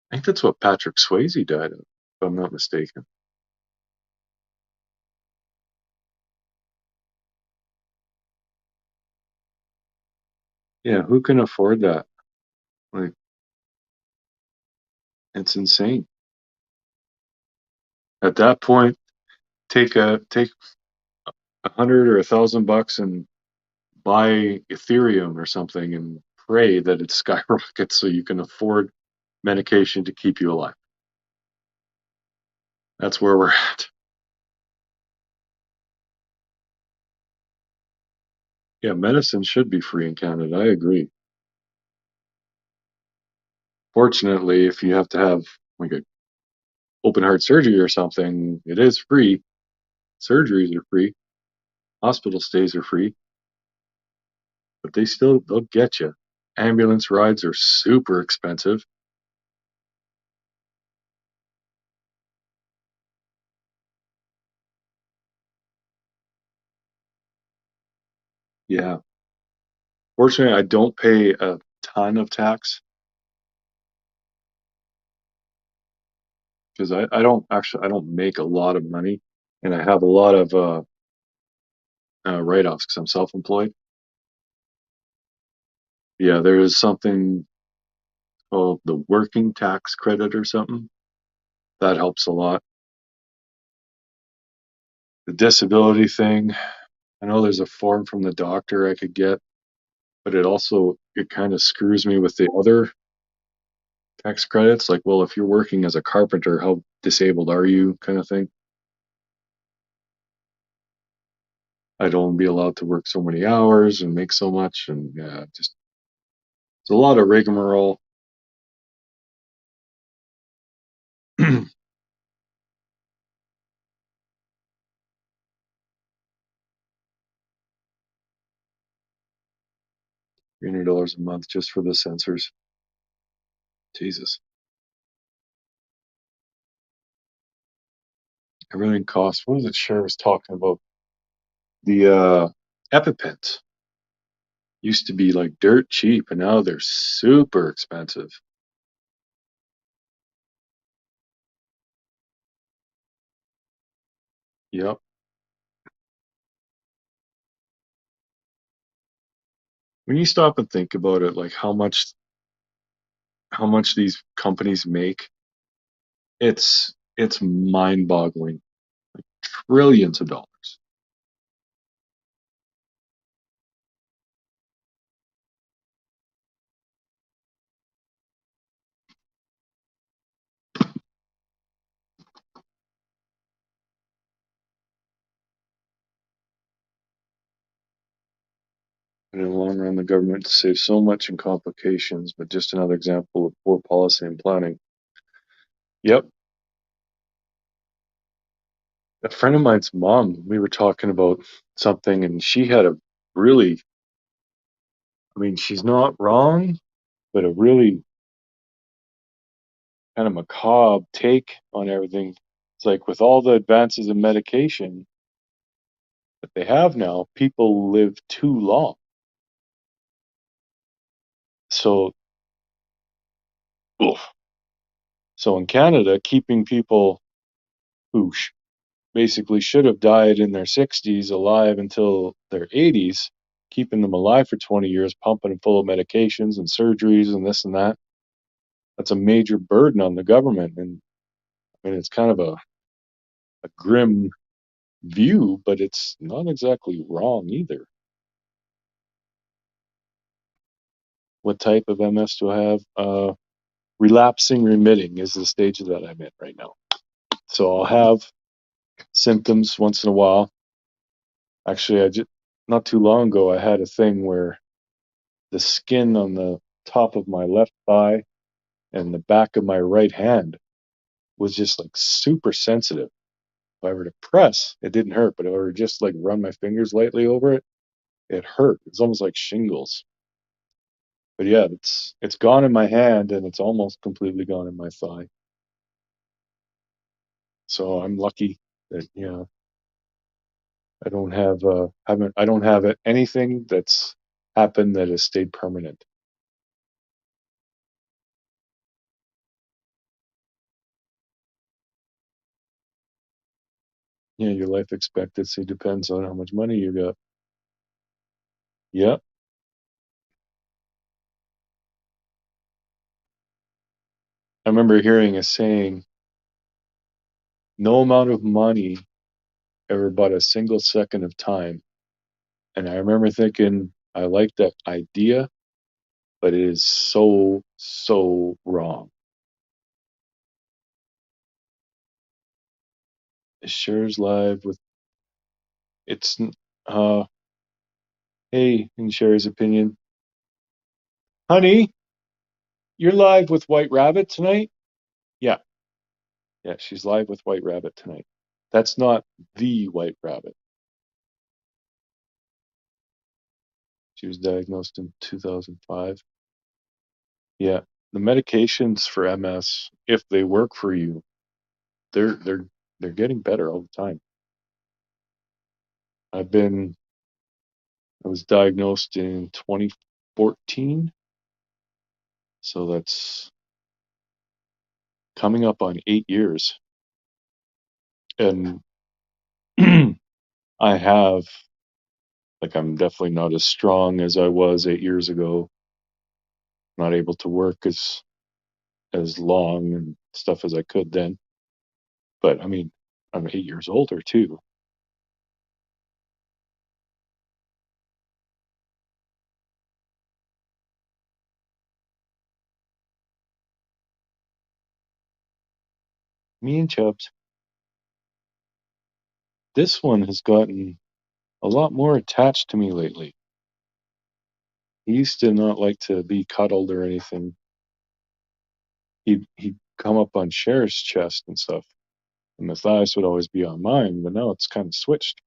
I think that's what Patrick Swayze died of, if I'm not mistaken. Yeah, who can afford that? Like, it's insane. At that point, take $100 or $1,000 and buy Ethereum or something and pray that it skyrockets so you can afford medication to keep you alive. That's where we're at. Yeah, medicine should be free in Canada. I agree. Fortunately, if you have to have like a open heart surgery or something, it is free. Surgeries are free. Hospital stays are free. But they'll get you. Ambulance rides are super expensive. Yeah. Fortunately, I don't pay a ton of tax because I don't make a lot of money and I have a lot of write-offs because I'm self-employed. Yeah, there is something called the working tax credit or something. That helps a lot. The disability thing, I know there's a form from the doctor I could get, but it kind of screws me with the other tax credits. Like, well, if you're working as a carpenter, how disabled are you, kind of thing. I'd only be allowed to work so many hours and make so much, and yeah, just it's a lot of rigmarole. $300 a month just for the sensors. Jesus, everything costs. What was it? Cher was talking about the EpiPens used to be like dirt cheap, and now they're super expensive. Yep. When you stop and think about it, like how much these companies make, it's mind-boggling. Like trillions of dollars. And in the long run, the government saves so much in complications, but just another example of poor policy and planning. Yep. A friend of mine's mom, we were talking about something, and she had a really, I mean, she's not wrong, but a really kind of macabre take on everything. It's like with all the advances in medication that they have now, people live too long. So, oof. So in Canada, keeping people who basically should have died in their 60s alive until their 80s, keeping them alive for 20 years, pumping them full of medications and surgeries and this and that, that's a major burden on the government. And I mean, it's kind of a grim view, but it's not exactly wrong either. What type of MS do I have? Relapsing remitting is the stage that I'm in right now. So I'll have symptoms once in a while. Actually, not too long ago, I had a thing where the skin on the top of my left thigh and the back of my right hand was just like super sensitive. If I were to press, it didn't hurt, but if I were to just like run my fingers lightly over it, it hurt. It's almost like shingles. But yeah, it's gone in my hand and it's almost completely gone in my thigh. So I'm lucky that I don't have anything that's happened that has stayed permanent. Yeah, your life expectancy depends on how much money you got. Yeah. I remember hearing a saying, no amount of money ever bought a single second of time. And I remember thinking, I like that idea, but it is so, so wrong. Cher's live with it's hey, in Cher's opinion. Honey, you're live with White Rabbit tonight? Yeah. Yeah, she's live with White Rabbit tonight. That's not the White Rabbit. She was diagnosed in 2005. Yeah. The medications for MS, if they work for you, they're getting better all the time. I was diagnosed in 2014, so that's coming up on 8 years. And I have, like, I'm definitely not as strong as I was 8 years ago. Not able to work as long and stuff as I could then. But I mean, I'm 8 years older too. Me and Chubbs. This one has gotten a lot more attached to me lately. He used to not like to be cuddled or anything. He'd come up on Cher's chest and stuff. And Matthias would always be on mine, but now it's kind of switched.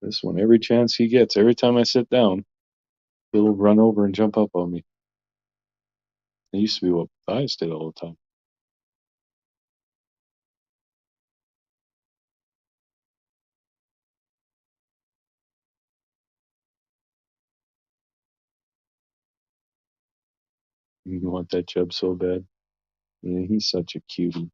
This one, every chance he gets, every time I sit down, he'll run over and jump up on me. It used to be what Matthias did all the time. You want that Chubb so bad. Yeah, he's such a cutie.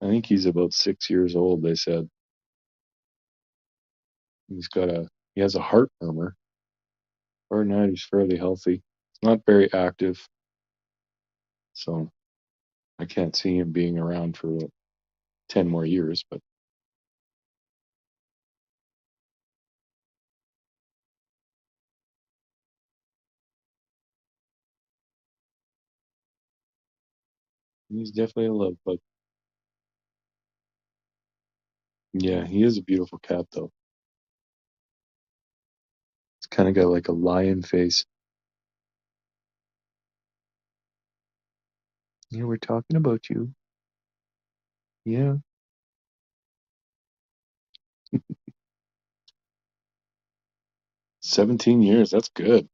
I think he's about 6 years old, they said. He has a heart murmur. Or now he's fairly healthy. He's not very active. So I can't see him being around for 10 more years, but he's definitely a love bug. Yeah, he is a beautiful cat, though. It's kind of got like a lion face. Yeah, we're talking about you. Yeah. 17 years, that's good.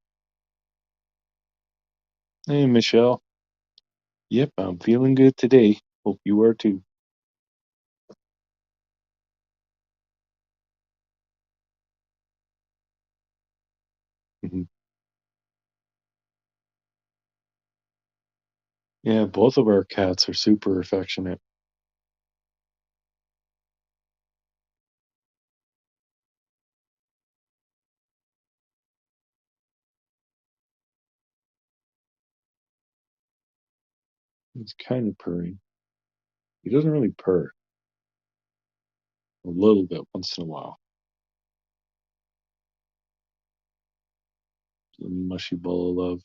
Hey, Michelle. Yep, I'm feeling good today. Hope you are too. Mhm. Yeah, both of our cats are super affectionate. He's kind of purring. He doesn't really purr. A little bit once in a while. A mushy ball of love.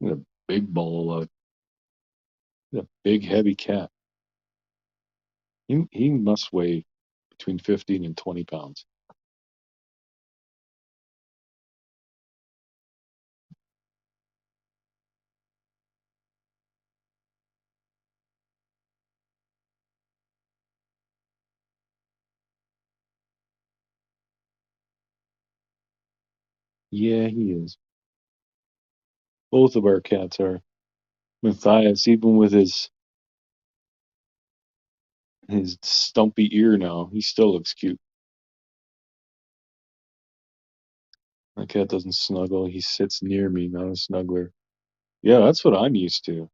He's a big ball of love. He's a big, heavy cat. He must weigh between 15 and 20 pounds. Yeah, he is. Both of our cats are. Matthias, even with his stumpy ear now, he still looks cute. My cat doesn't snuggle. He sits near me, not a snuggler. Yeah, that's what I'm used to.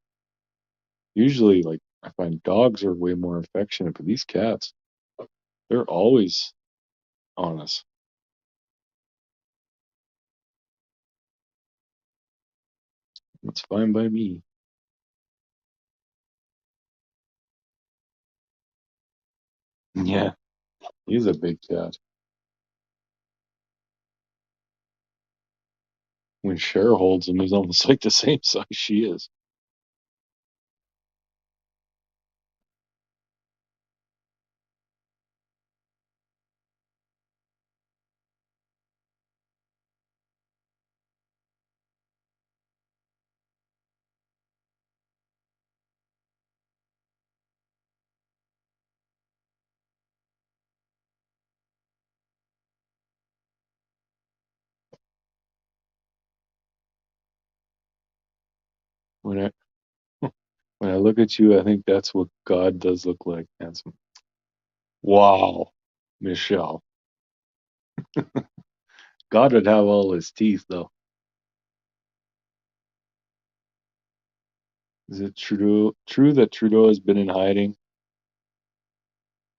Usually, like, I find dogs are way more affectionate, but these cats, they're always on us. It's fine by me. Yeah, he's a big cat. When Cher holds him, he's almost like the same size she is. When I when I look at you, I think that's what God does look like, handsome. Wow, Michelle. God would have all his teeth, though. Is it true that Trudeau has been in hiding?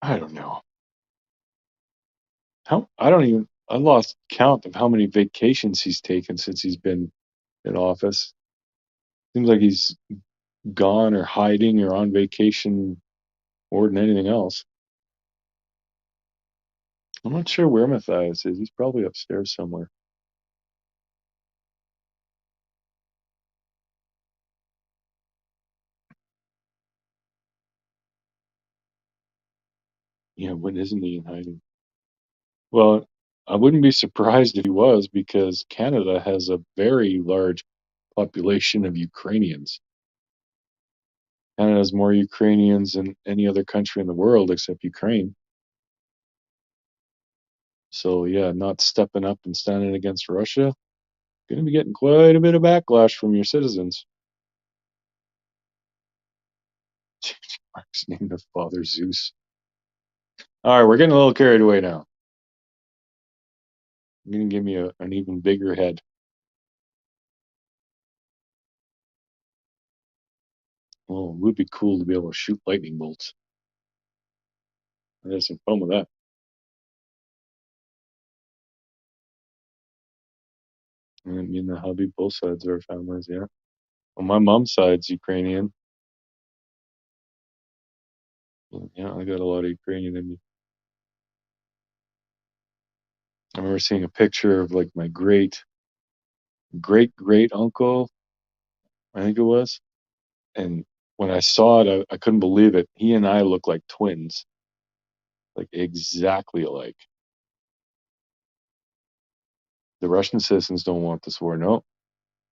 I don't know. I don't even. I lost count of how many vacations he's taken since he's been in office. Seems like he's gone or hiding or on vacation more than anything else. I'm not sure where Matthias is. He's probably upstairs somewhere. Yeah, when isn't he in hiding? Well, I wouldn't be surprised if he was because Canada has a very large population of Ukrainians. Canada has more Ukrainians than any other country in the world except Ukraine. So yeah, not stepping up and standing against Russia, going to be getting quite a bit of backlash from your citizens. Mark's named the father Zeus. All right, we're getting a little carried away now. You're going to give me an even bigger head. Oh, it would be cool to be able to shoot lightning bolts. I had some fun with that. And me and the hubby, both sides of our families, yeah. On my mom's side's Ukrainian. Yeah, I got a lot of Ukrainian in me. I remember seeing a picture of like my great uncle, I think it was. And when I saw it, I couldn't believe it. He and I look like twins, like exactly alike. The Russian citizens don't want this war. No,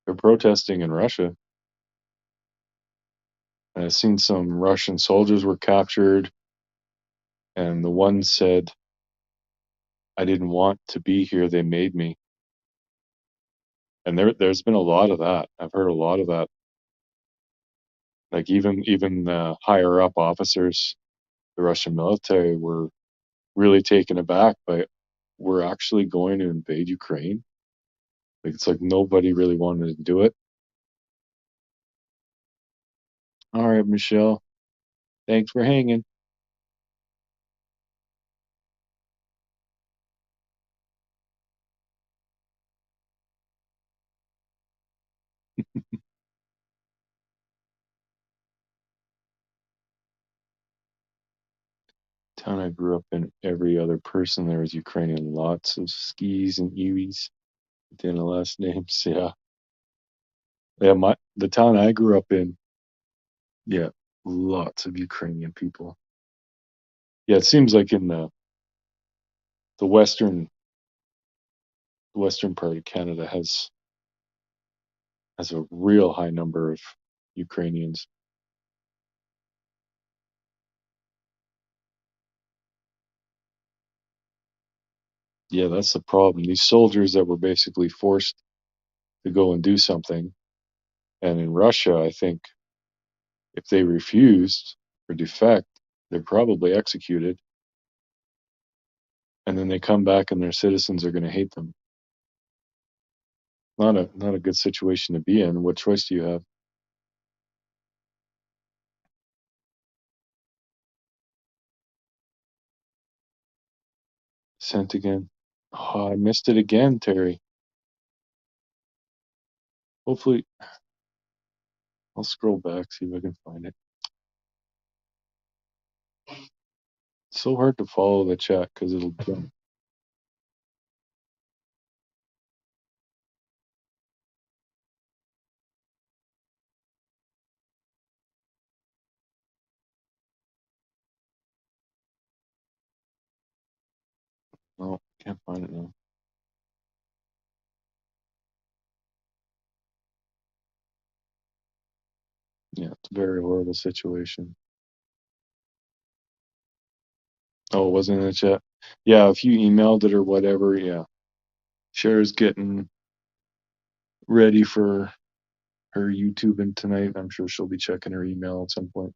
they're protesting in Russia. And I've seen some Russian soldiers were captured, and the one said, "I didn't want to be here. They made me." And there's been a lot of that. I've heard a lot of that. Like even higher up officers, the Russian military were really taken aback by, we're actually going to invade Ukraine. Like, it's like nobody really wanted to do it. All right, Michelle. Thanks for hanging. Town I grew up in, every other person there was Ukrainian. Lots of skis and Ewies. Didn't last names. Yeah. Yeah, the town I grew up in, yeah, lots of Ukrainian people. Yeah, it seems like in the western part of Canada has a real high number of Ukrainians. Yeah, that's the problem. These soldiers that were basically forced to go and do something. And in Russia, I think if they refused or defect, they're probably executed. And then they come back and their citizens are going to hate them. Not a good situation to be in. What choice do you have? Sent again. Oh, I missed it again, Terry. Hopefully, I'll scroll back, see if I can find it. It's so hard to follow the chat because it'll jump. Oh, can't find it now. Yeah, it's a very horrible situation. Oh, it wasn't in the chat? Yeah, if you emailed it or whatever, yeah. Cher's getting ready for her YouTubing tonight. I'm sure she'll be checking her email at some point.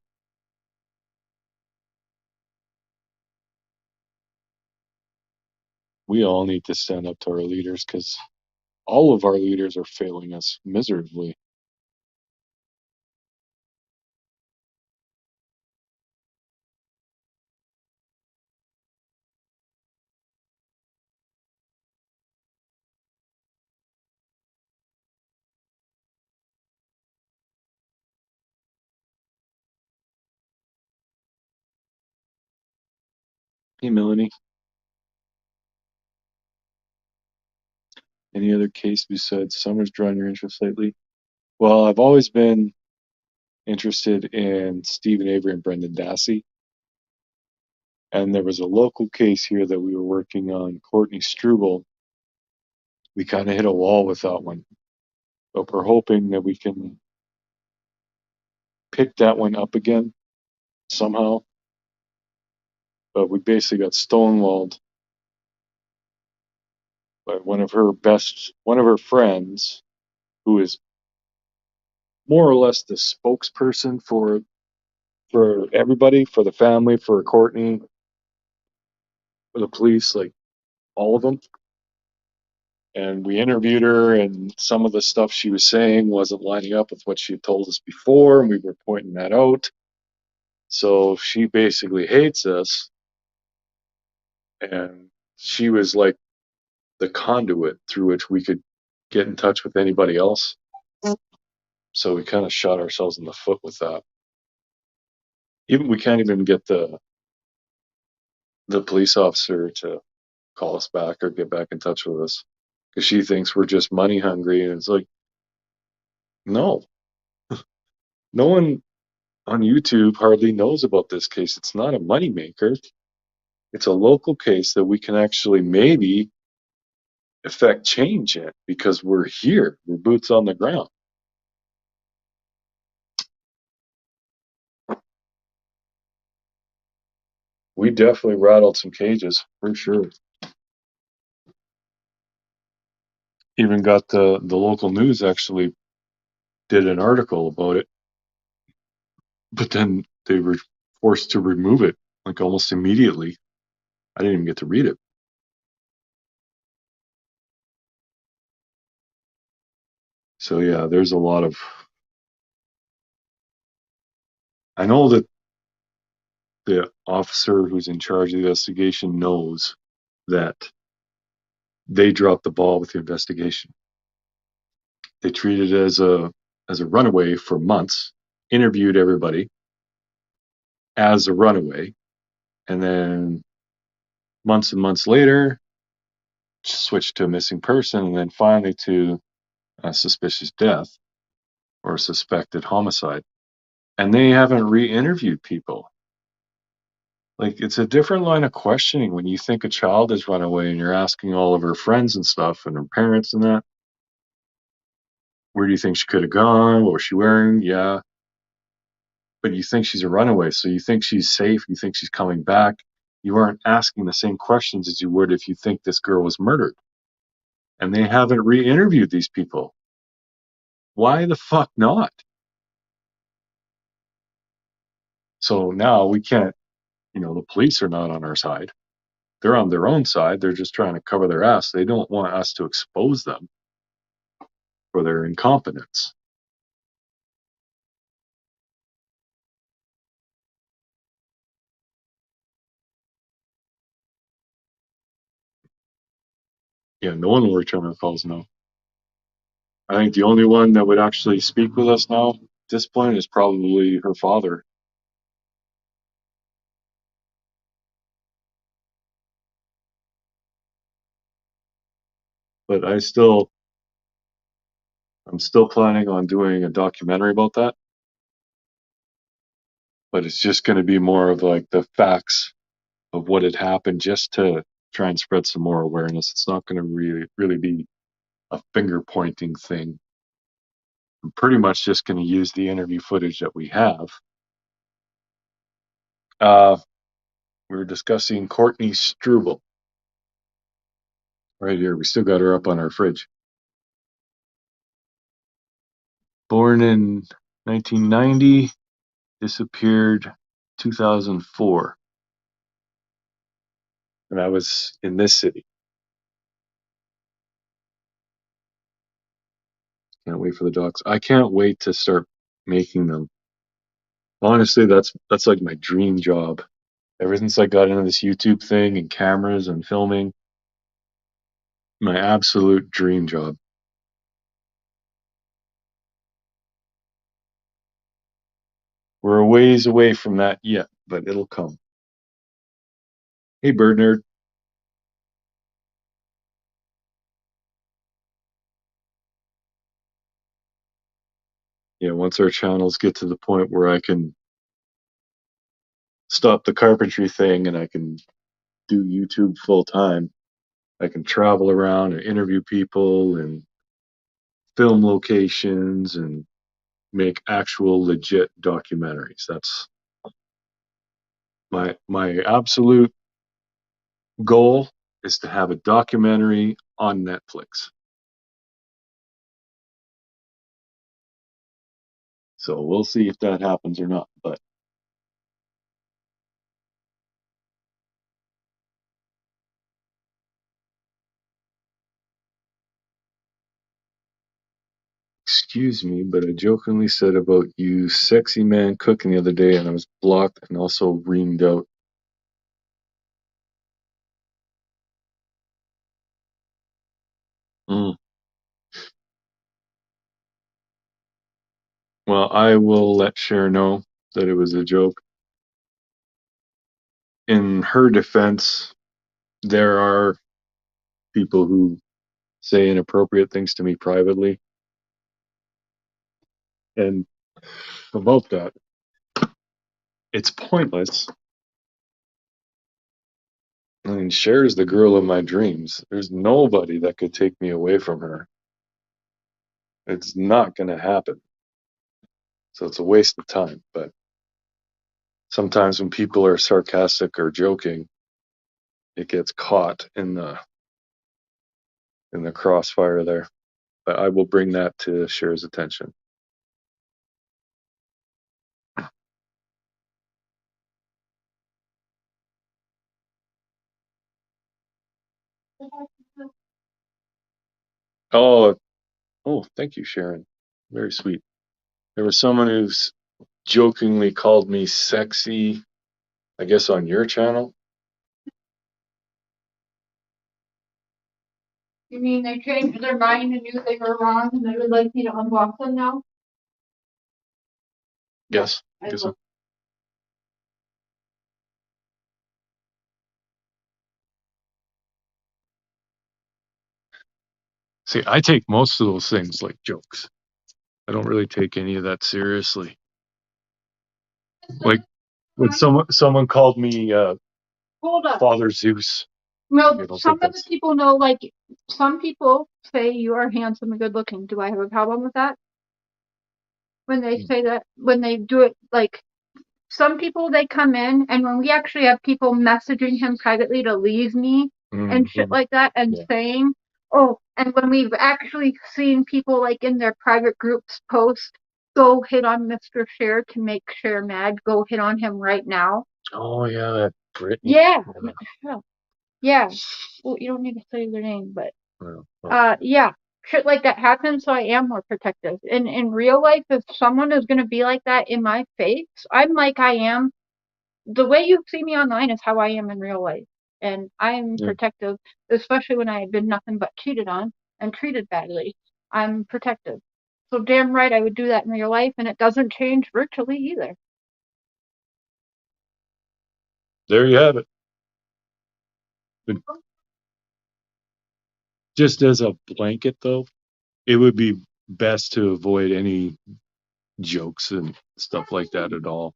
We all need to stand up to our leaders because all of our leaders are failing us miserably. Hey, Melanie. Any other case besides Summers drawing your interest lately? Well, I've always been interested in Stephen Avery and Brendan Dassey. And there was a local case here that we were working on, Courtney Struble. We kind of hit a wall with that one. But we're hoping that we can pick that one up again somehow. But we basically got stonewalled by one of her friends, who is more or less the spokesperson for everybody, for the family, for Courtney, for the police, like all of them. And we interviewed her, and some of the stuff she was saying wasn't lining up with what she had told us before, and we were pointing that out. So she basically hates us, and she was like the conduit through which we could get in touch with anybody else. So we kind of shot ourselves in the foot with that. We can't even get the police officer to call us back or get back in touch with us because she thinks we're just money hungry, and it's like, no, no one on YouTube hardly knows about this case. It's not a moneymaker. It's a local case that we can actually maybe affect change in because we're here. We're boots on the ground. We definitely rattled some cages for sure. even got the local news actually did an article about it, but then they were forced to remove it like almost immediately. I didn't even get to read it. So yeah, there's a lot of. I know that the officer who's in charge of the investigation knows that they dropped the ball with the investigation. They treated it as a runaway for months, interviewed everybody as a runaway, and then months and months later, switched to a missing person, and then finally to a suspicious death or a suspected homicide. And they haven't re-interviewed people. Like, it's a different line of questioning when you think a child has run away and you're asking all of her friends and stuff and her parents and that. Where do you think she could have gone? What was she wearing? Yeah. But you think she's a runaway, so you think she's safe. You think she's coming back. You aren't asking the same questions as you would if you think this girl was murdered. And they haven't re-interviewed these people. Why the fuck not? So now we can't, the police are not on our side. They're on their own side. They're just trying to cover their ass. They don't want us to expose them for their incompetence. Yeah, no one will return our calls now. I think the only one that would actually speak with us now at this point is probably her father. But I'm still planning on doing a documentary about that. But it's just going to be more of like the facts of what had happened, just to try and spread some more awareness. It's not going to really be a finger pointing thing. I'm pretty much just going to use the interview footage that we have. We were discussing Courtney Struble. Right here. We still got her up on our fridge. Born in 1990, disappeared 2004. And I was in this city. Can't wait for the docs. I can't wait to start making them. Honestly, that's like my dream job. Ever since I got into this YouTube thing and cameras and filming, my absolute dream job. We're a ways away from that yet, but it'll come. Hey, Bird Nerd. Yeah, once our channels get to the point where I can stop the carpentry thing and I can do YouTube full time, I can travel around and interview people and film locations and make actual legit documentaries. That's my absolute goal, is to have a documentary on Netflix. So we'll see if that happens or not, but excuse me, but I jokingly said about you sexy man cooking the other day and I was blocked and also reamed out. Mm. Well, I will let Cher know that it was a joke. In her defense, there are people who say inappropriate things to me privately. And about that, it's pointless. I mean, Cher is the girl of my dreams. There's nobody that could take me away from her. It's not going to happen. So it's a waste of time. But sometimes when people are sarcastic or joking, it gets caught in the in the crossfire there. But I will bring that to Cher's attention. Oh, thank you, Sharon. Very sweet. There was someone who's jokingly called me sexy, I guess on your channel. You mean they changed their mind and knew they were wrong and they would like me to unblock them now? Yes. I Yes. will. See, I take most of those things like jokes. I don't really take any of that seriously. Like when someone called me Hold up. Father Zeus. Well, I don't some think of the people know, like, some people say you are handsome and good looking. Do I have a problem with that? When they say that, when they do it, like, some people, they come in, and when we actually have people messaging him privately to leave me and shit like that, and saying, oh, and when we've actually seen people, like, in their private groups post, go hit on Mr. Cher to make Cher mad, go hit on him right now. Oh, yeah, that Brittany. Yeah. Yeah. Well, you don't need to say their name, but yeah, shit like that happens, so I am more protective. In real life, if someone is gonna be like that in my face, I'm like I am. The way you see me online is how I am in real life, and I'm protective, especially when I had been nothing but cheated on and treated badly. I'm protective. So damn right I would do that in real life, and it doesn't change virtually either. There you have it. But just as a blanket, though, it would be best to avoid any jokes and stuff like that at all.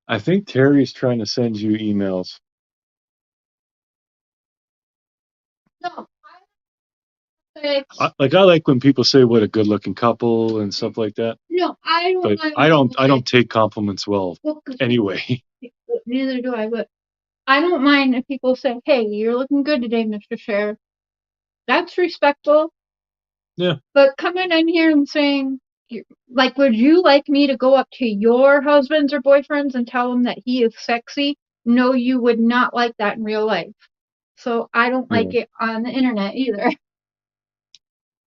I think Terry's trying to send you emails. No. I like when people say what a good-looking couple and stuff like that. No, I don't. But I don't take compliments well anyway. Neither do I. But I don't mind if people say, "Hey, you're looking good today, Mr. Cher." That's respectful. Yeah. But coming in here and saying, like, would you like me to go up to your husbands or boyfriends and tell them that he is sexy? No, you would not like that in real life. So I don't like it on the internet either.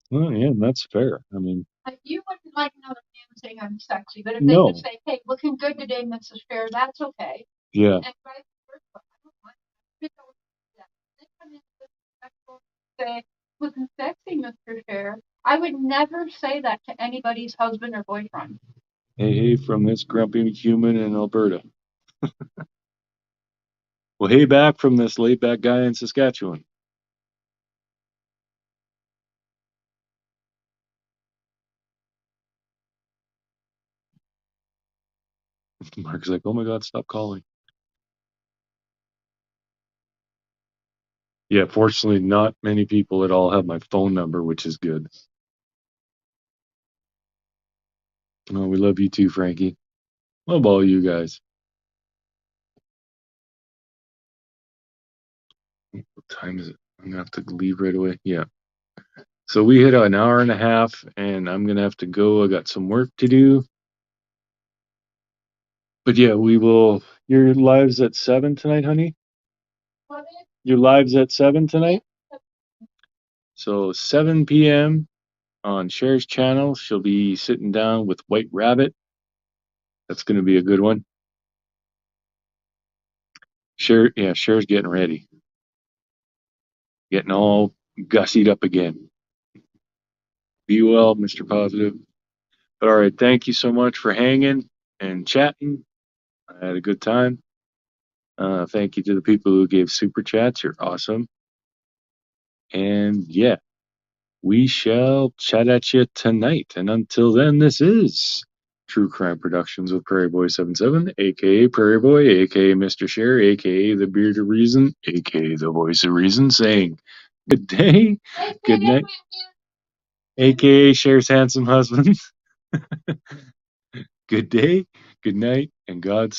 Well, yeah, that's fair. I mean, Like, you wouldn't like another man saying I'm sexy, but if they just say, "Hey, looking good today, Mrs. Cher," that's okay. Yeah. And vice versa, I don't mind. They come in respectful, say, "Looking sexy, Mr. Cher." I would never say that to anybody's husband or boyfriend. Hey, from this grumpy human in Alberta. Well, hey, back from this laid back guy in Saskatchewan. Mark's like, oh my God, stop calling. Yeah, fortunately, not many people at all have my phone number, which is good. Oh, we love you too, Frankie. Love all you guys. What time is it? I'm gonna have to leave right away. Yeah. So we hit an hour and a half, and I'm gonna have to go. I got some work to do. But yeah, we will. Your live's at 7 tonight, honey? Your live's at 7 tonight? So 7 p.m. on Cher's channel. She'll be sitting down with White Rabbit. That's going to be a good one. Cher's getting ready. Getting all gussied up again. Be well, Mr. Positive. But all right, thank you so much for hanging and chatting. I had a good time. Thank you to the people who gave super chats. You're awesome. And yeah, we shall chat at you tonight. And until then, this is True Crime Productions with Prairie Boy 77, aka Prairie Boy, aka Mr. Cher, aka the Beard of Reason, aka the Voice of Reason, saying good day, good night, aka Cher's handsome husband. Good day, good night, and God